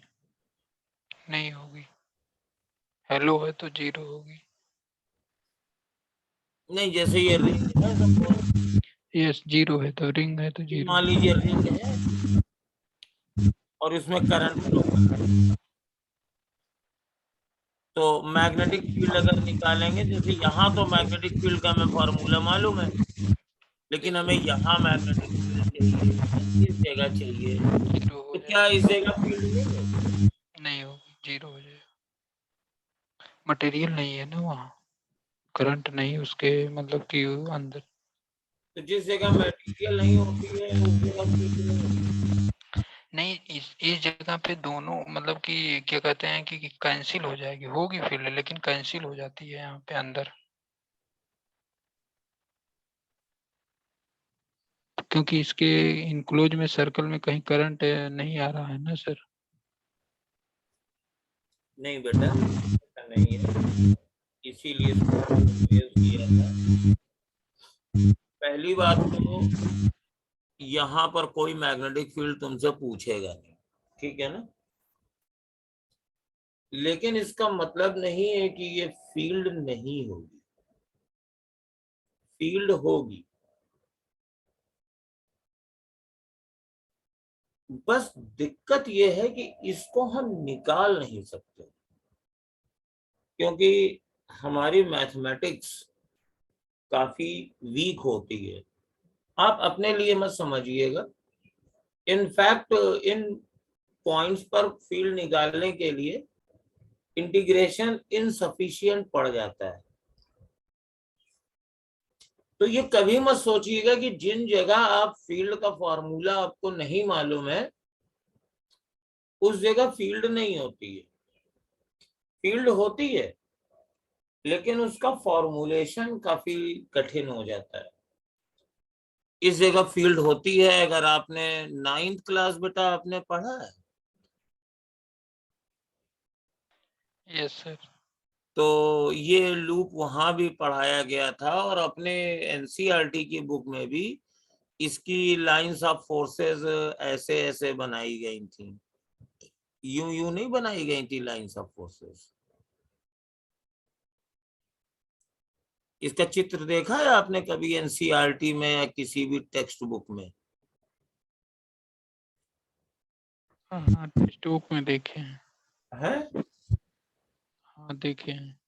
नहीं होगी। हेलो है तो जीरो होगी। नहीं, जैसे ये रिंग है सपोज, यस जीरो है तो रिंग है तो जीरो। मान लीजिए रिंग है और इसमें करंट फ्लो कर रहा है, तो मैग्नेटिक फील्ड अगर निकालेंगे, जैसे यहाँ तो मैग्नेटिक फील्ड का हमें फॉर्मूला मालूम है, लेकिन हमें यहाँ मैग्नेटिक फील्ड चाहिए, इस जगह चाहिए, जीरो हो तो क्या इस जगह फील्ड नहीं होगी? नहीं होगी, जीरो हो जाएगा। मटेरियल नहीं है ना वहाँ, करंट नहीं उसके मतलब कि अंदर। तो जिस जगह मटेरियल नहीं होती है उस जगह फील्ड नहीं होती। नहीं, इस जगह पे दोनों मतलब कि क्या कहते हैं कि कैंसिल हो जाएगी, होगी फील्ड लेकिन कैंसिल हो जाती है यहाँ पे अंदर, क्योंकि इसके इनक्लोज में सर्कल में कहीं करंट नहीं आ रहा है ना सर। नहीं बेटा, ऐसा नहीं है, इसीलिए इसको यूज किया था। पहली बात तो यहाँ पर कोई मैग्नेटिक फील्ड तुमसे पूछेगा नहीं, ठीक है ना, लेकिन इसका मतलब नहीं है कि ये फील्ड नहीं होगी, फील्ड होगी। बस दिक्कत ये है कि इसको हम निकाल नहीं सकते, क्योंकि हमारी मैथमेटिक्स काफी वीक होती है। आप अपने लिए मत समझिएगा, इनफैक्ट इन पॉइंट्स पर फील्ड निकालने के लिए इंटीग्रेशन इनसफिशिएंट पड़ जाता है। तो ये कभी मत सोचिएगा कि जिन जगह आप फील्ड का फॉर्मूला आपको नहीं मालूम है उस जगह फील्ड नहीं होती है। फील्ड होती है, लेकिन उसका फॉर्मुलेशन काफी कठिन हो जाता है। इस जगह फील्ड होती है, अगर आपने 9th क्लास बेटा आपने पढ़ा है यस सर। तो ये लूप वहां भी पढ़ाया गया था, और अपने एनसीईआरटी की बुक में भी इसकी लाइंस ऑफ फोर्सेस ऐसे ऐसे बनाई गई थी, यूं यूं नहीं बनाई गई थी लाइंस ऑफ फोर्सेस। इसका चित्र देखा है आपने कभी एनसीईआरटी में या किसी भी टेक्स्ट बुक में? हाँ टेक्स्ट बुक में देखे हैं। है? हाँ देखे हैं।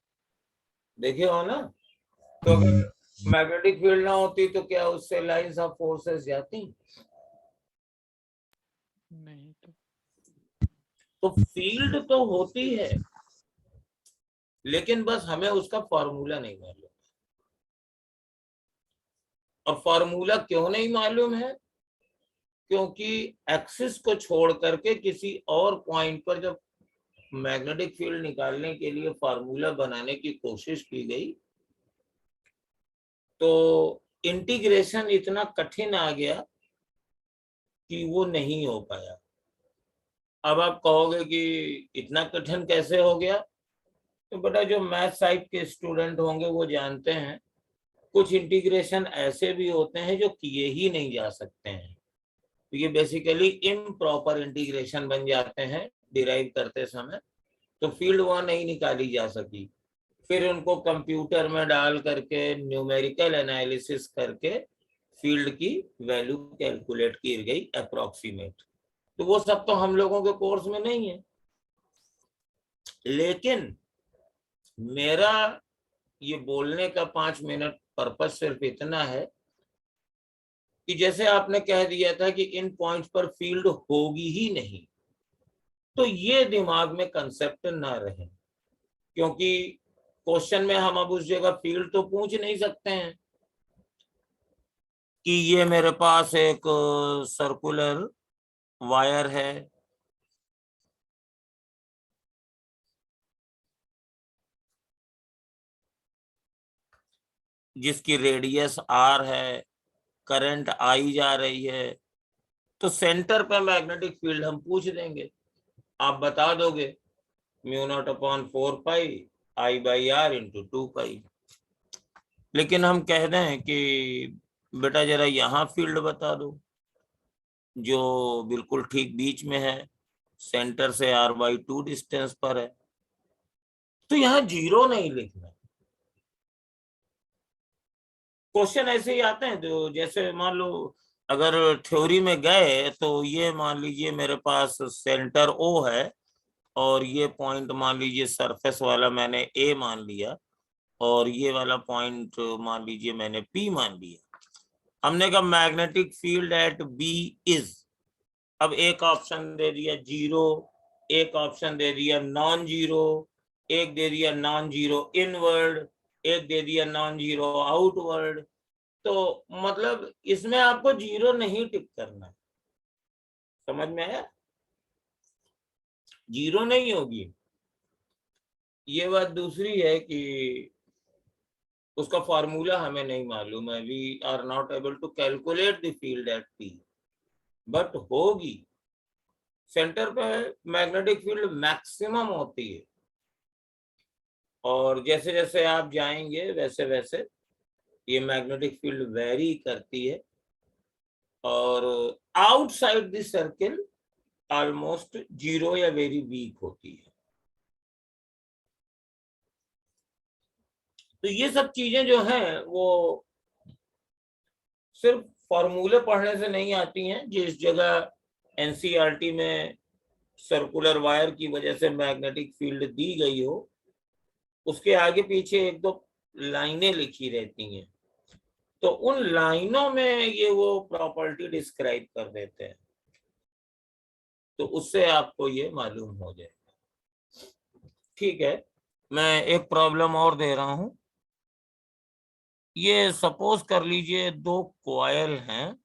देखे हो ना? तो अगर मैग्नेटिक फील्ड ना होती तो क्या उससे लाइंस ऑफ फोर्सेस जाती? नहीं तो फील्ड तो होती है, लेकिन बस हमें उसका फॉर्मूला नहीं मालूम। और फॉर्मूला क्यों नहीं मालूम है? क्योंकि एक्सिस को छोड़ करके किसी और पॉइंट पर जब मैग्नेटिक फील्ड निकालने के लिए फॉर्मूला बनाने की कोशिश की गई तो इंटीग्रेशन इतना कठिन आ गया कि वो नहीं हो पाया। अब आप कहोगे कि इतना कठिन कैसे हो गया? तो बेटा जो मैथ साइड के स्टूडेंट होंगे वो जानते हैं, कुछ इंटीग्रेशन ऐसे भी होते हैं जो किए ही नहीं जा सकते हैं। तो ये बेसिकली इम्प्रॉपर इंटीग्रेशन बन जाते हैं डिराइव करते समय, तो फील्ड वहां नहीं निकाली जा सकी। फिर उनको कंप्यूटर में डाल करके न्यूमेरिकल एनालिसिस करके फील्ड की वैल्यू कैलकुलेट की गई अप्रोक्सीमेट। तो वो सब तो हम लोगों के कोर्स में नहीं है, लेकिन मेरा ये बोलने का 5 मिनट पर्पस सिर्फ इतना है कि जैसे आपने कह दिया था कि इन पॉइंट्स पर फील्ड होगी ही नहीं, तो ये दिमाग में कंसेप्ट ना रहे, क्योंकि क्वेश्चन में हम अब उस जगह फील्ड तो पूछ नहीं सकते हैं कि ये मेरे पास एक सर्कुलर वायर है, जिसकी रेडियस आर है, करंट आई जा रही है, तो सेंटर पे मैग्नेटिक फील्ड हम पूछ देंगे, आप बता दोगे μ0/4 पाई I/R × 2 पाई। लेकिन हम कह दें कि बेटा जरा यहाँ फील्ड बता दो जो बिल्कुल ठीक बीच में है, सेंटर से R/2 डिस्टेंस पर है, तो यहाँ जीरो नहीं लिखना। क्वेश्चन ऐसे ही आते हैं, जो जैसे मान लो अगर थ्योरी में गए तो ये मान लीजिए मेरे पास सेंटर O है और ये पॉइंट मान लीजिए सरफेस वाला मैंने ए मान लिया, और ये वाला पॉइंट मान लीजिए मैंने पी मान लिया। हमने कहा magnetic field at B is, अब एक ऑप्शन दे दिया 0, एक ऑप्शन दे दिया नॉन जीरो, एक दे दिया नॉन जीरो इनवर्ड, एक दे दिया नॉन जीरो आउटवर्ड। तो मतलब इसमें आपको 0 नहीं टिक करना है, समझ में आया? 0 नहीं होगी। ये बात दूसरी है कि उसका फार्मूला हमें नहीं मालूम है, we are not able to calculate the field at P, but होगी। सेंटर पे मैग्नेटिक फील्ड मैक्सिमम होती है, और जैसे जैसे आप जाएंगे वैसे वैसे ये मैग्नेटिक फील्ड वेरी करती है, और आउटसाइड द सर्किल ऑलमोस्ट 0 या वेरी वीक होती है। तो ये सब चीजें जो हैं वो सिर्फ फॉर्मूले पढ़ने से नहीं आती हैं। जिस जगह एनसीईआरटी में सर्कुलर वायर की वजह से मैग्नेटिक फील्ड दी गई हो, उसके आगे पीछे एक दो लाइनें लिखी रहती हैं, तो उन लाइनों में ये वो प्रॉपर्टी डिस्क्राइब कर देते हैं, तो उससे आपको ये मालूम हो जाएगा। ठीक है, मैं एक प्रॉब्लम और दे रहा हूं। ये सपोज कर लीजिए 2 कॉइल हैं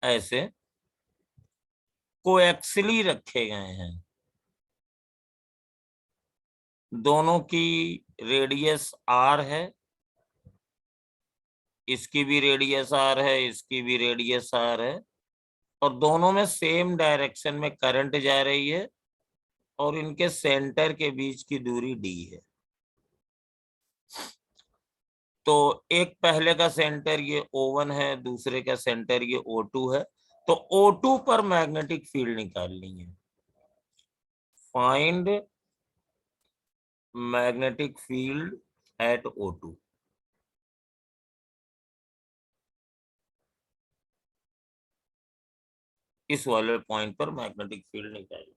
ऐसे, कोएक्सियली रखे गए हैं, दोनों की रेडियस आर है, इसकी भी रेडियस आर है, इसकी भी रेडियस आर है, और दोनों में सेम डायरेक्शन में करंट जा रही है, और इनके सेंटर के बीच की दूरी डी है। तो एक पहले का सेंटर ये O1 है, दूसरे का सेंटर ये O2 है, तो O2 पर मैग्नेटिक फील्ड निकालनी है। Find magnetic field eight O2। इस वाले पॉइंट पर मैग्नेटिक फील्ड निकालिए।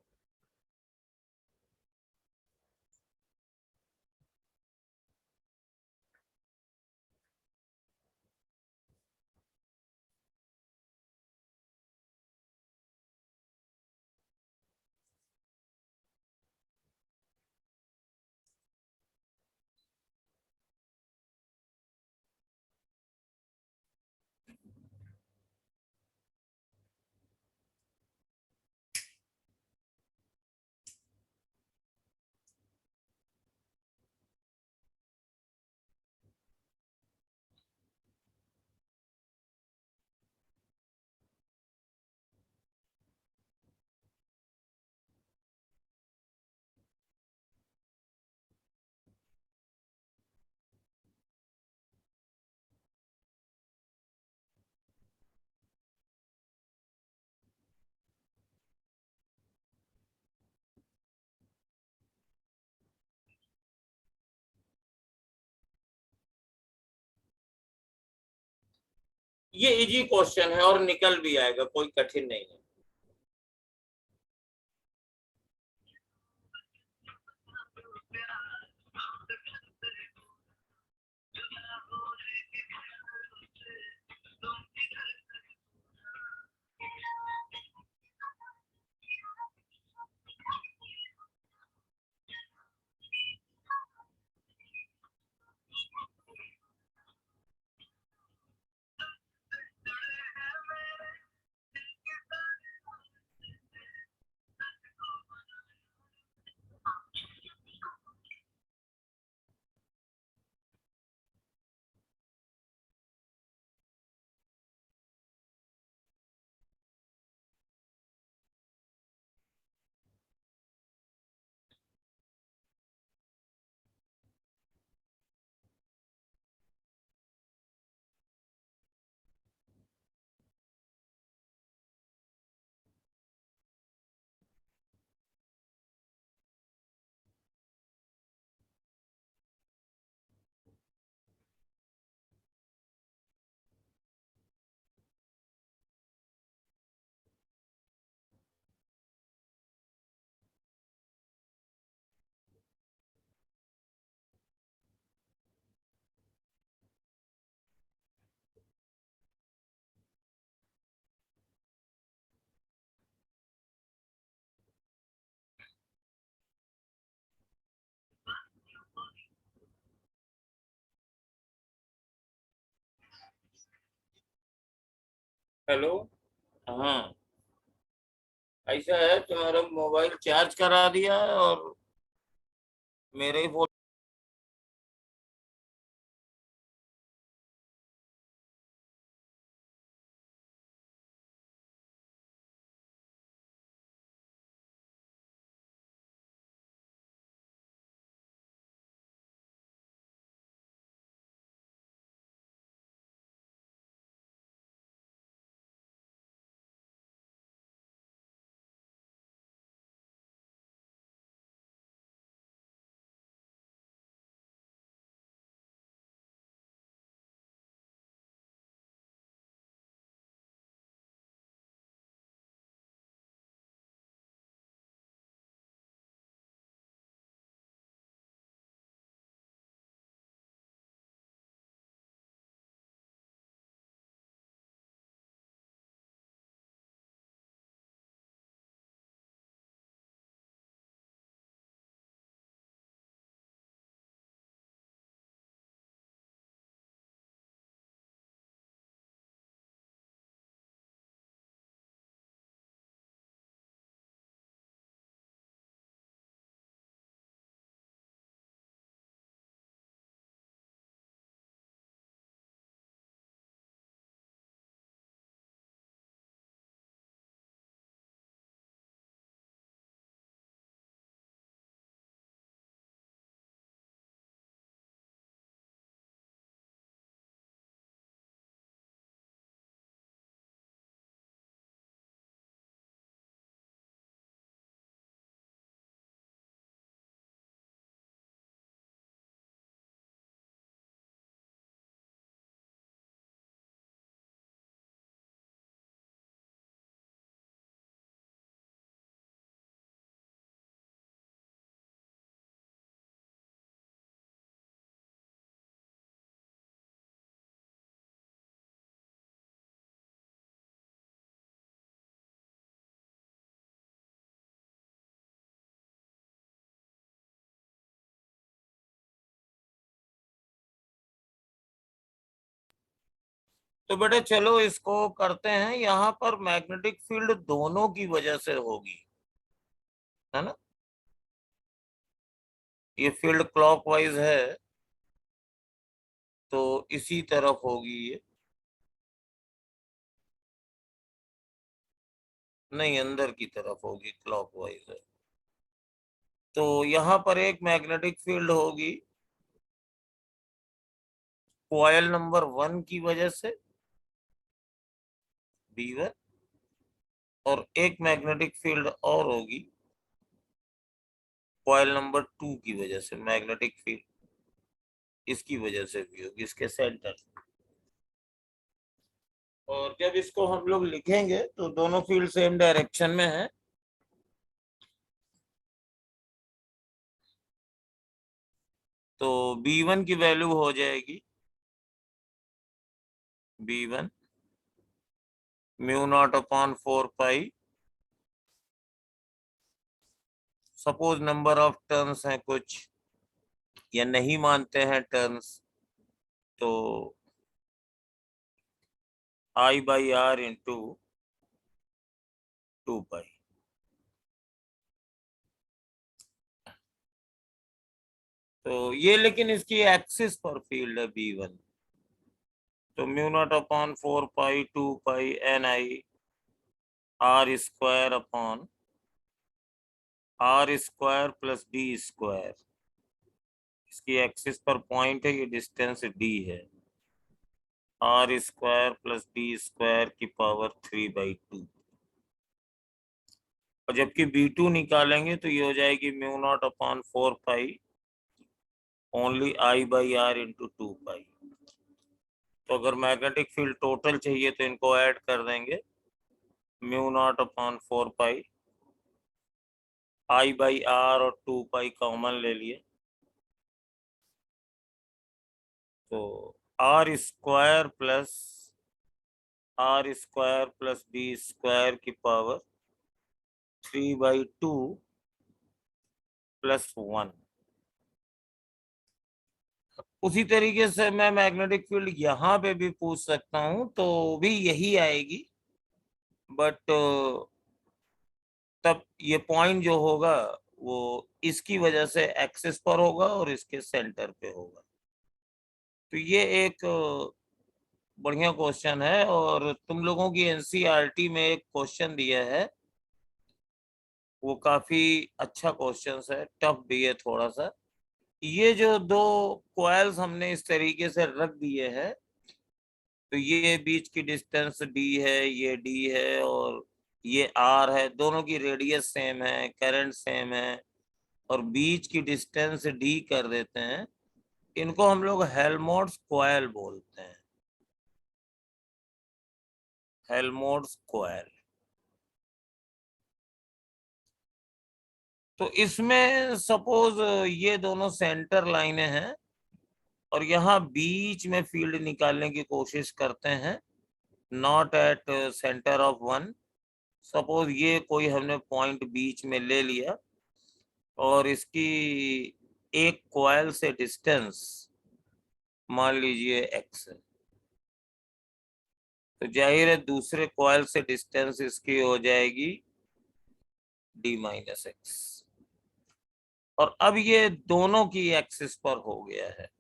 ये इजी क्वेश्चन है और निकल भी आएगा, कोई कठिन नहीं है। हेलो। हाँ, ऐसा है, तुम्हारा मोबाइल चार्ज करा दिया है और मेरे ही फोन। तो बेटा चलो इसको करते हैं, यहाँ पर मैग्नेटिक फील्ड दोनों की वजह से होगी, है ना। ये फील्ड क्लॉकवाइज है तो इसी तरफ होगी ये, नहीं अंदर की तरफ होगी, क्लॉकवाइज है। तो यहाँ पर एक मैग्नेटिक फील्ड होगी कॉइल नंबर 1 की वजह से, B1, और एक मैग्नेटिक फील्ड और होगी कॉइल नंबर 2 की वजह से, मैग्नेटिक फील्ड इसकी वजह से भी होगी, इसके सेंटर। और जब इसको हम लोग लिखेंगे तो दोनों फील्ड सेम डायरेक्शन में है। तो B1 की वैल्यू हो जाएगी B1 μ0/4 pi, suppose number of turns हैं कुछ, या नहीं मानते हैं टर्न्स, तो I/R इंटू 2 पाई। तो ये लेकिन इसकी एक्सिस पर फील्ड है B1, तो μ0/4 पाई 2 pi NI R² plus D²। इसकी एक्सिस पर पॉइंट है, ये डिस्टेंस D है, R² प्लस D² की पावर 3/2। और जबकि B2 निकालेंगे तो ये हो जाएगी μ0/4 पाई ओनली I/R इंटू 2 पाई। तो अगर मैग्नेटिक फील्ड टोटल चाहिए तो इनको ऐड कर देंगे, μ0/4 पाई I/R और 2 पाई कॉमन ले लिए, तो R² प्लस D² की पावर 3/2 प्लस 1। उसी तरीके से मैं मैग्नेटिक फील्ड यहाँ पे भी पूछ सकता हूँ, तो भी यही आएगी। बट तब ये पॉइंट जो होगा वो इसकी वजह से एक्सिस पर होगा और इसके सेंटर पे होगा। तो ये एक बढ़िया क्वेश्चन है, और तुम लोगों की एनसीईआरटी में एक क्वेश्चन दिया है, वो काफी अच्छा क्वेश्चन है, टफ भी है थोड़ा सा। ये जो दो कॉइल्स हमने इस तरीके से रख दिए हैं, तो ये बीच की डिस्टेंस डी है, ये डी है और ये आर है, दोनों की रेडियस सेम है, करंट सेम है, और बीच की डिस्टेंस डी कर देते हैं। इनको हम लोग हेल्महोल्ट्ज कॉइल बोलते हैं, हेल्महोल्ट्ज कॉइल। तो इसमें सपोज ये दोनों सेंटर लाइनें हैं और यहाँ बीच में फील्ड निकालने की कोशिश करते हैं, not at centre of one. Suppose ये कोई हमने पॉइंट बीच में ले लिया और इसकी एक कॉइल से डिस्टेंस मान लीजिए x है, तो जाहिर है दूसरे कॉइल से डिस्टेंस इसकी हो जाएगी d माइनस एक्स। और अब ये दोनों की एक्सिस पर हो गया है,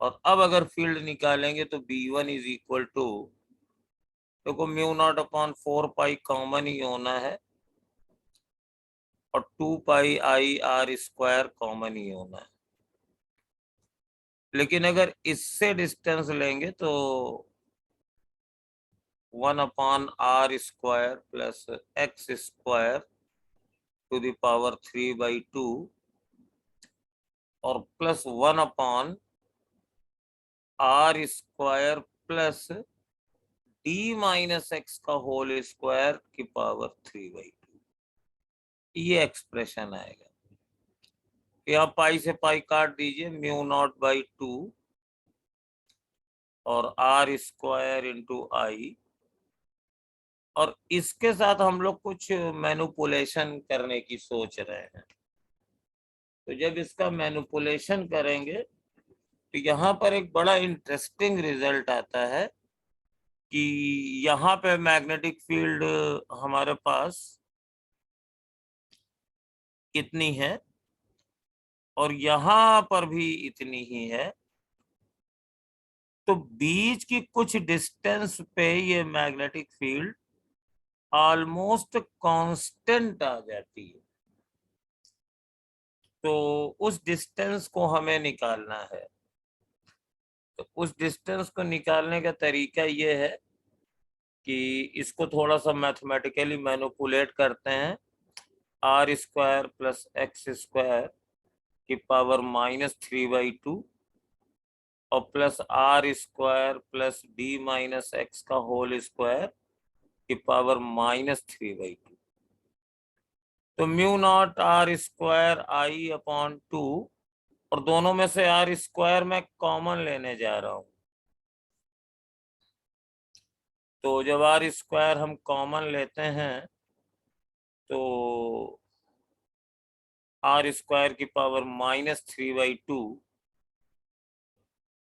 और अब अगर फील्ड निकालेंगे तो B1 इज इक्वल टू, देखो mu not upon 4 pi common ही होना है और 2 पाई I r² कॉमन ही होना है। लेकिन अगर इससे डिस्टेंस लेंगे तो 1/r² plus x² to the power 3/2 और plus 1/r² plus d minus x का होल स्क्वायर की पावर 3/2, ये एक्सप्रेशन आएगा। यहाँ पाई से पाई काट दीजिए, म्यू नॉट बाई 2 और r² इंटू आई, और इसके साथ हम लोग कुछ मैनिपुलेशन करने की सोच रहे हैं। तो जब इसका मैनिपुलेशन करेंगे तो यहाँ पर एक बड़ा इंटरेस्टिंग रिजल्ट आता है कि यहाँ पे मैग्नेटिक फील्ड हमारे पास इतनी है और यहाँ पर भी इतनी ही है, तो बीच की कुछ डिस्टेंस पे ये मैग्नेटिक फील्ड ऑलमोस्ट कांस्टेंट आ जाती है। तो उस डिस्टेंस को हमें निकालना है। तो उस डिस्टेंस को निकालने का तरीका ये है कि इसको थोड़ा सा मैथमेटिकली मैनिपुलेट करते हैं, r² प्लस x² की पावर -3/2 और plus r² plus d minus x का होल स्क्वायर की पावर -3/2। तो म्यू नॉट r² I/2, और दोनों में से r² मैं कॉमन लेने जा रहा हूं। तो जब r² हम कॉमन लेते हैं तो r² की पावर -3/2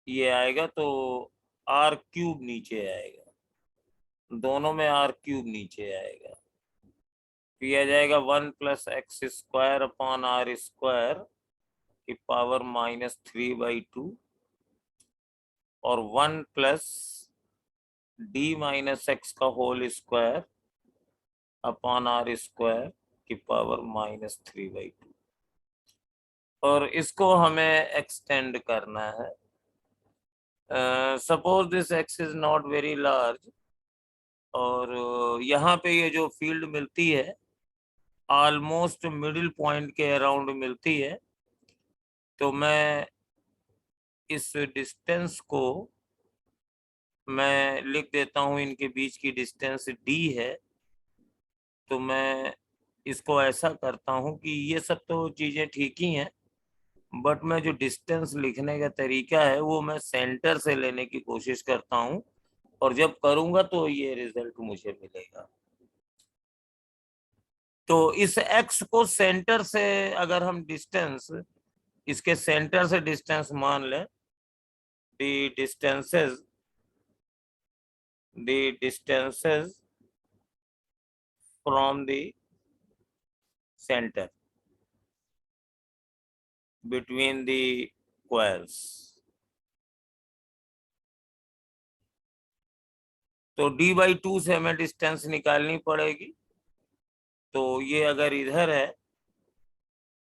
ये आएगा, तो r³ नीचे आएगा, दोनों में r³ नीचे आएगा। तो ये आ जाएगा 1 प्लस x² अपॉन r² की पावर -3/2 और 1 प्लस d माइनस एक्स का होल स्क्वायर अपॉन r² की पावर -3/2। और इसको हमें एक्सटेंड करना है। Suppose this x is not very large, और यहाँ पे ये जो फील्ड मिलती है ऑलमोस्ट मिडिल पॉइंट के अराउंड मिलती है, तो मैं इस डिस्टेंस को मैं लिख देता हूँ, इनके बीच की डिस्टेंस d है। तो मैं इसको ऐसा करता हूँ कि ये सब तो चीजें ठीक ही हैं, बट मैं जो डिस्टेंस लिखने का तरीका है वो मैं सेंटर से लेने की कोशिश करता हूँ, और जब करूंगा तो ये रिजल्ट मुझे मिलेगा। तो इस x को सेंटर से अगर हम डिस्टेंस, इसके सेंटर से डिस्टेंस मान लें, the distances the distances from the center between the coils. तो d/2 से हमें डिस्टेंस निकालनी पड़ेगी। तो ये अगर इधर है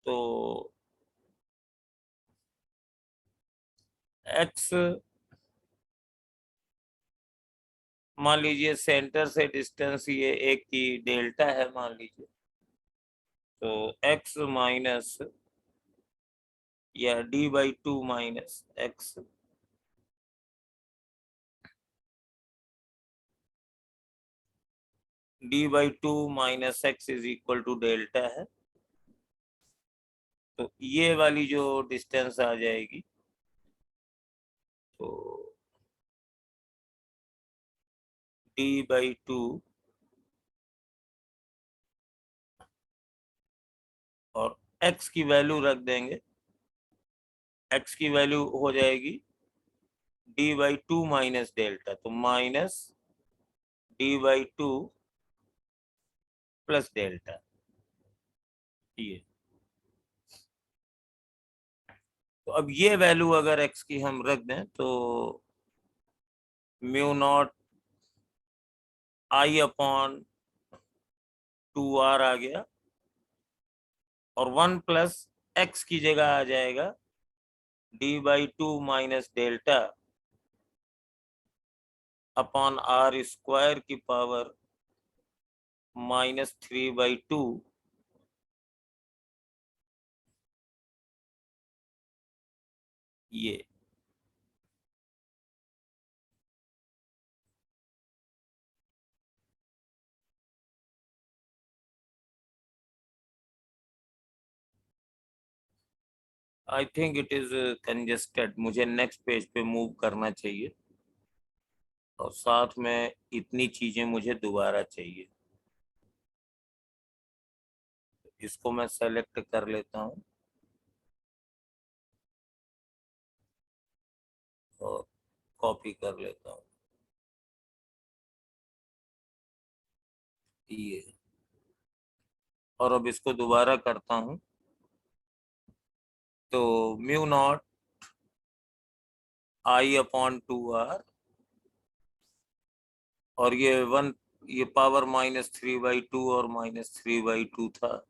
तो x मान लीजिए सेंटर से डिस्टेंस ये एक की डेल्टा है मान लीजिए, तो x माइनस या d/2 minus x d/2 minus x is equal to delta है। तो ये वाली जो डिस्टेंस आ जाएगी तो d/2 और x की वैल्यू रख देंगे, x की वैल्यू हो जाएगी d/2 माइनस डेल्टा, तो माइनस d/2 प्लस डेल्टा ये। तो अब ये वैल्यू अगर x की हम रख दें तो mu not I upon 2r आ गया और 1 प्लस x की जगह आ जाएगा d/2 minus delta upon r square की पावर -3/2 ये। I think it is congested, मुझे नेक्स्ट पेज पे मूव करना चाहिए और साथ में इतनी चीजें मुझे दोबारा चाहिए। इसको मैं सेलेक्ट कर लेता हूँ और कॉपी कर लेता हूँ ये, और अब इसको दोबारा करता हूँ तो mu not I upon 2r और ये 1 ये पावर -3/2 और -3/2 था।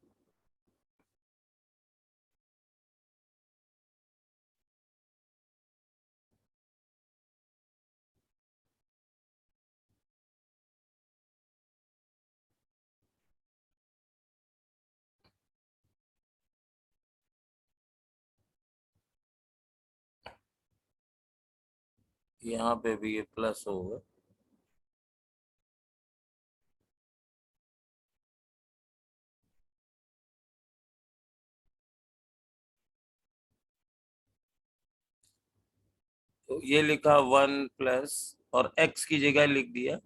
यहाँ पे भी ये प्लस होगा। तो ये लिखा 1 प्लस और x की जगह लिख दिया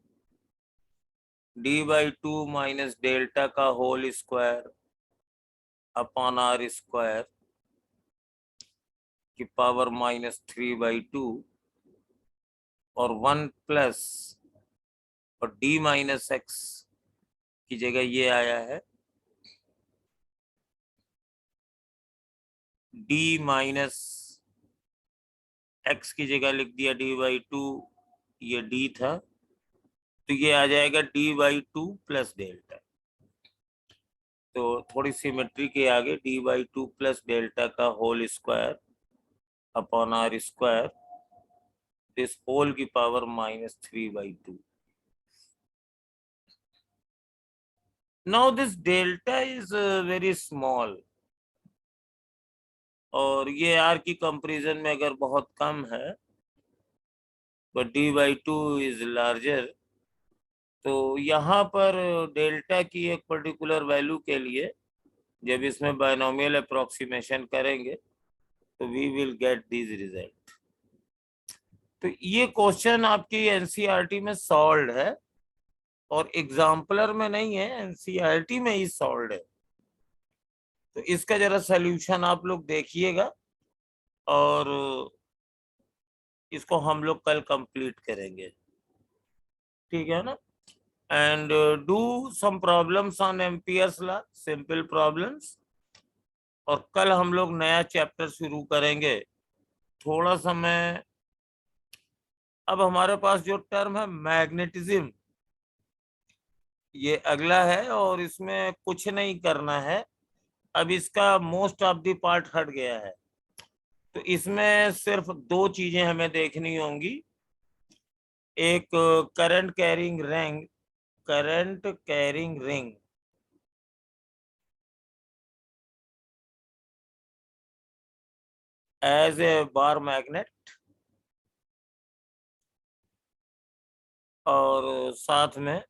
d/2 माइनस डेल्टा का whole square upon r square की पावर -3/2 और 1 प्लस और d माइनस x की जगह ये आया है d माइनस x की जगह लिख दिया d/2, ये d था तो ये आ जाएगा d/2 प्लस डेल्टा। तो थोड़ी सिमेट्री के आगे d/2 प्लस डेल्टा का whole square upon r square this whole की power -3/2। Now this delta is very small और ये r की कंपैरिजन में अगर बहुत कम है बट d/2 इज लार्जर, तो यहाँ पर डेल्टा की एक पर्टिकुलर वैल्यू के लिए जब इसमें बायनोमियल अप्रोक्सीमेशन करेंगे तो we will get this result. तो ये क्वेश्चन आपकी एनसीईआरटी में सॉल्व है और एग्जाम्पलर में नहीं है, एनसीईआरटी में ही सॉल्व है। तो इसका जरा सॉल्यूशन आप लोग देखिएगा और इसको हम लोग कल कंप्लीट करेंगे। ठीक है ना, and do some problems on Ampere's law, simple problems. और कल हम लोग नया चैप्टर शुरू करेंगे। थोड़ा समय, अब हमारे पास जो टर्म है मैग्नेटिज्म, ये अगला है और इसमें कुछ नहीं करना है। अब इसका मोस्ट ऑफ द पार्ट हट गया है, तो इसमें सिर्फ दो चीजें हमें देखनी होंगी। एक current carrying ring, current carrying ring as a bar magnet, और साथ में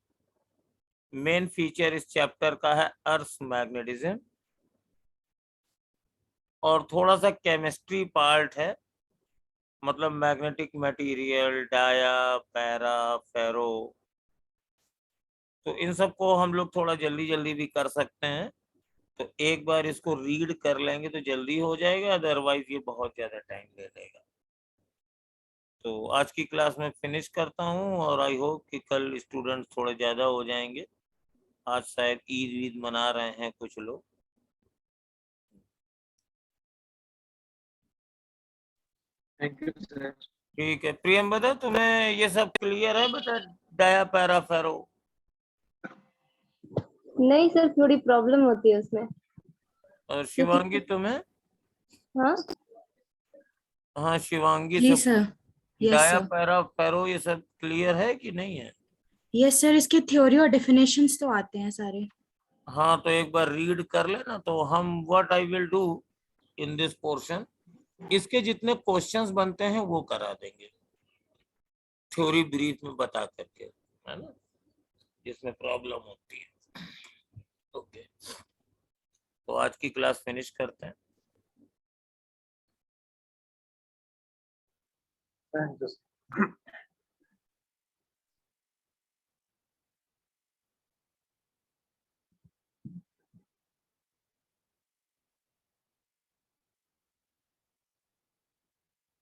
मेन फीचर इस चैप्टर का है अर्थ मैग्नेटिज्म, और थोड़ा सा केमिस्ट्री पार्ट है, मतलब मैग्नेटिक मटेरियल, डाया, पैरा, फेरो। तो इन सब को हम लोग थोड़ा जल्दी जल्दी भी कर सकते हैं, तो एक बार इसको रीड कर लेंगे तो जल्दी हो जाएगा, अदरवाइज ये बहुत ज्यादा टाइम ले लेगा। तो आज की क्लास में फिनिश करता हूँ, और आई होप कि कल स्टूडेंट्स थोड़े ज्यादा हो जाएंगे। आज शायद ईद वीद मना रहे हैं कुछ लोग। Thank you sir. ठीक है प्रियम, बता तुम्हें ये सब क्लियर है? बता, डाया, पैरा, फेरो। नहीं सर, थोड़ी प्रॉब्लम होती है उसमें। और शिवांगी तुम्हें? हाँ हाँ शिवांगी, जी सब sir. Yes dia, sir. Para, ferro ये सब क्लियर है कि नहीं है? यस सर, इसके थ्योरी और डेफिनेशंस तो आते हैं सारे। हाँ, तो एक बार रीड कर लेना। तो हम what I will do in this portion, इसके जितने क्वेश्चंस बनते हैं वो करा देंगे, थ्योरी ब्रीफ में बता करके, है ना, जिसमें प्रॉब्लम होती है। ओके, तो आज की क्लास फिनिश करते हैं। Thank you.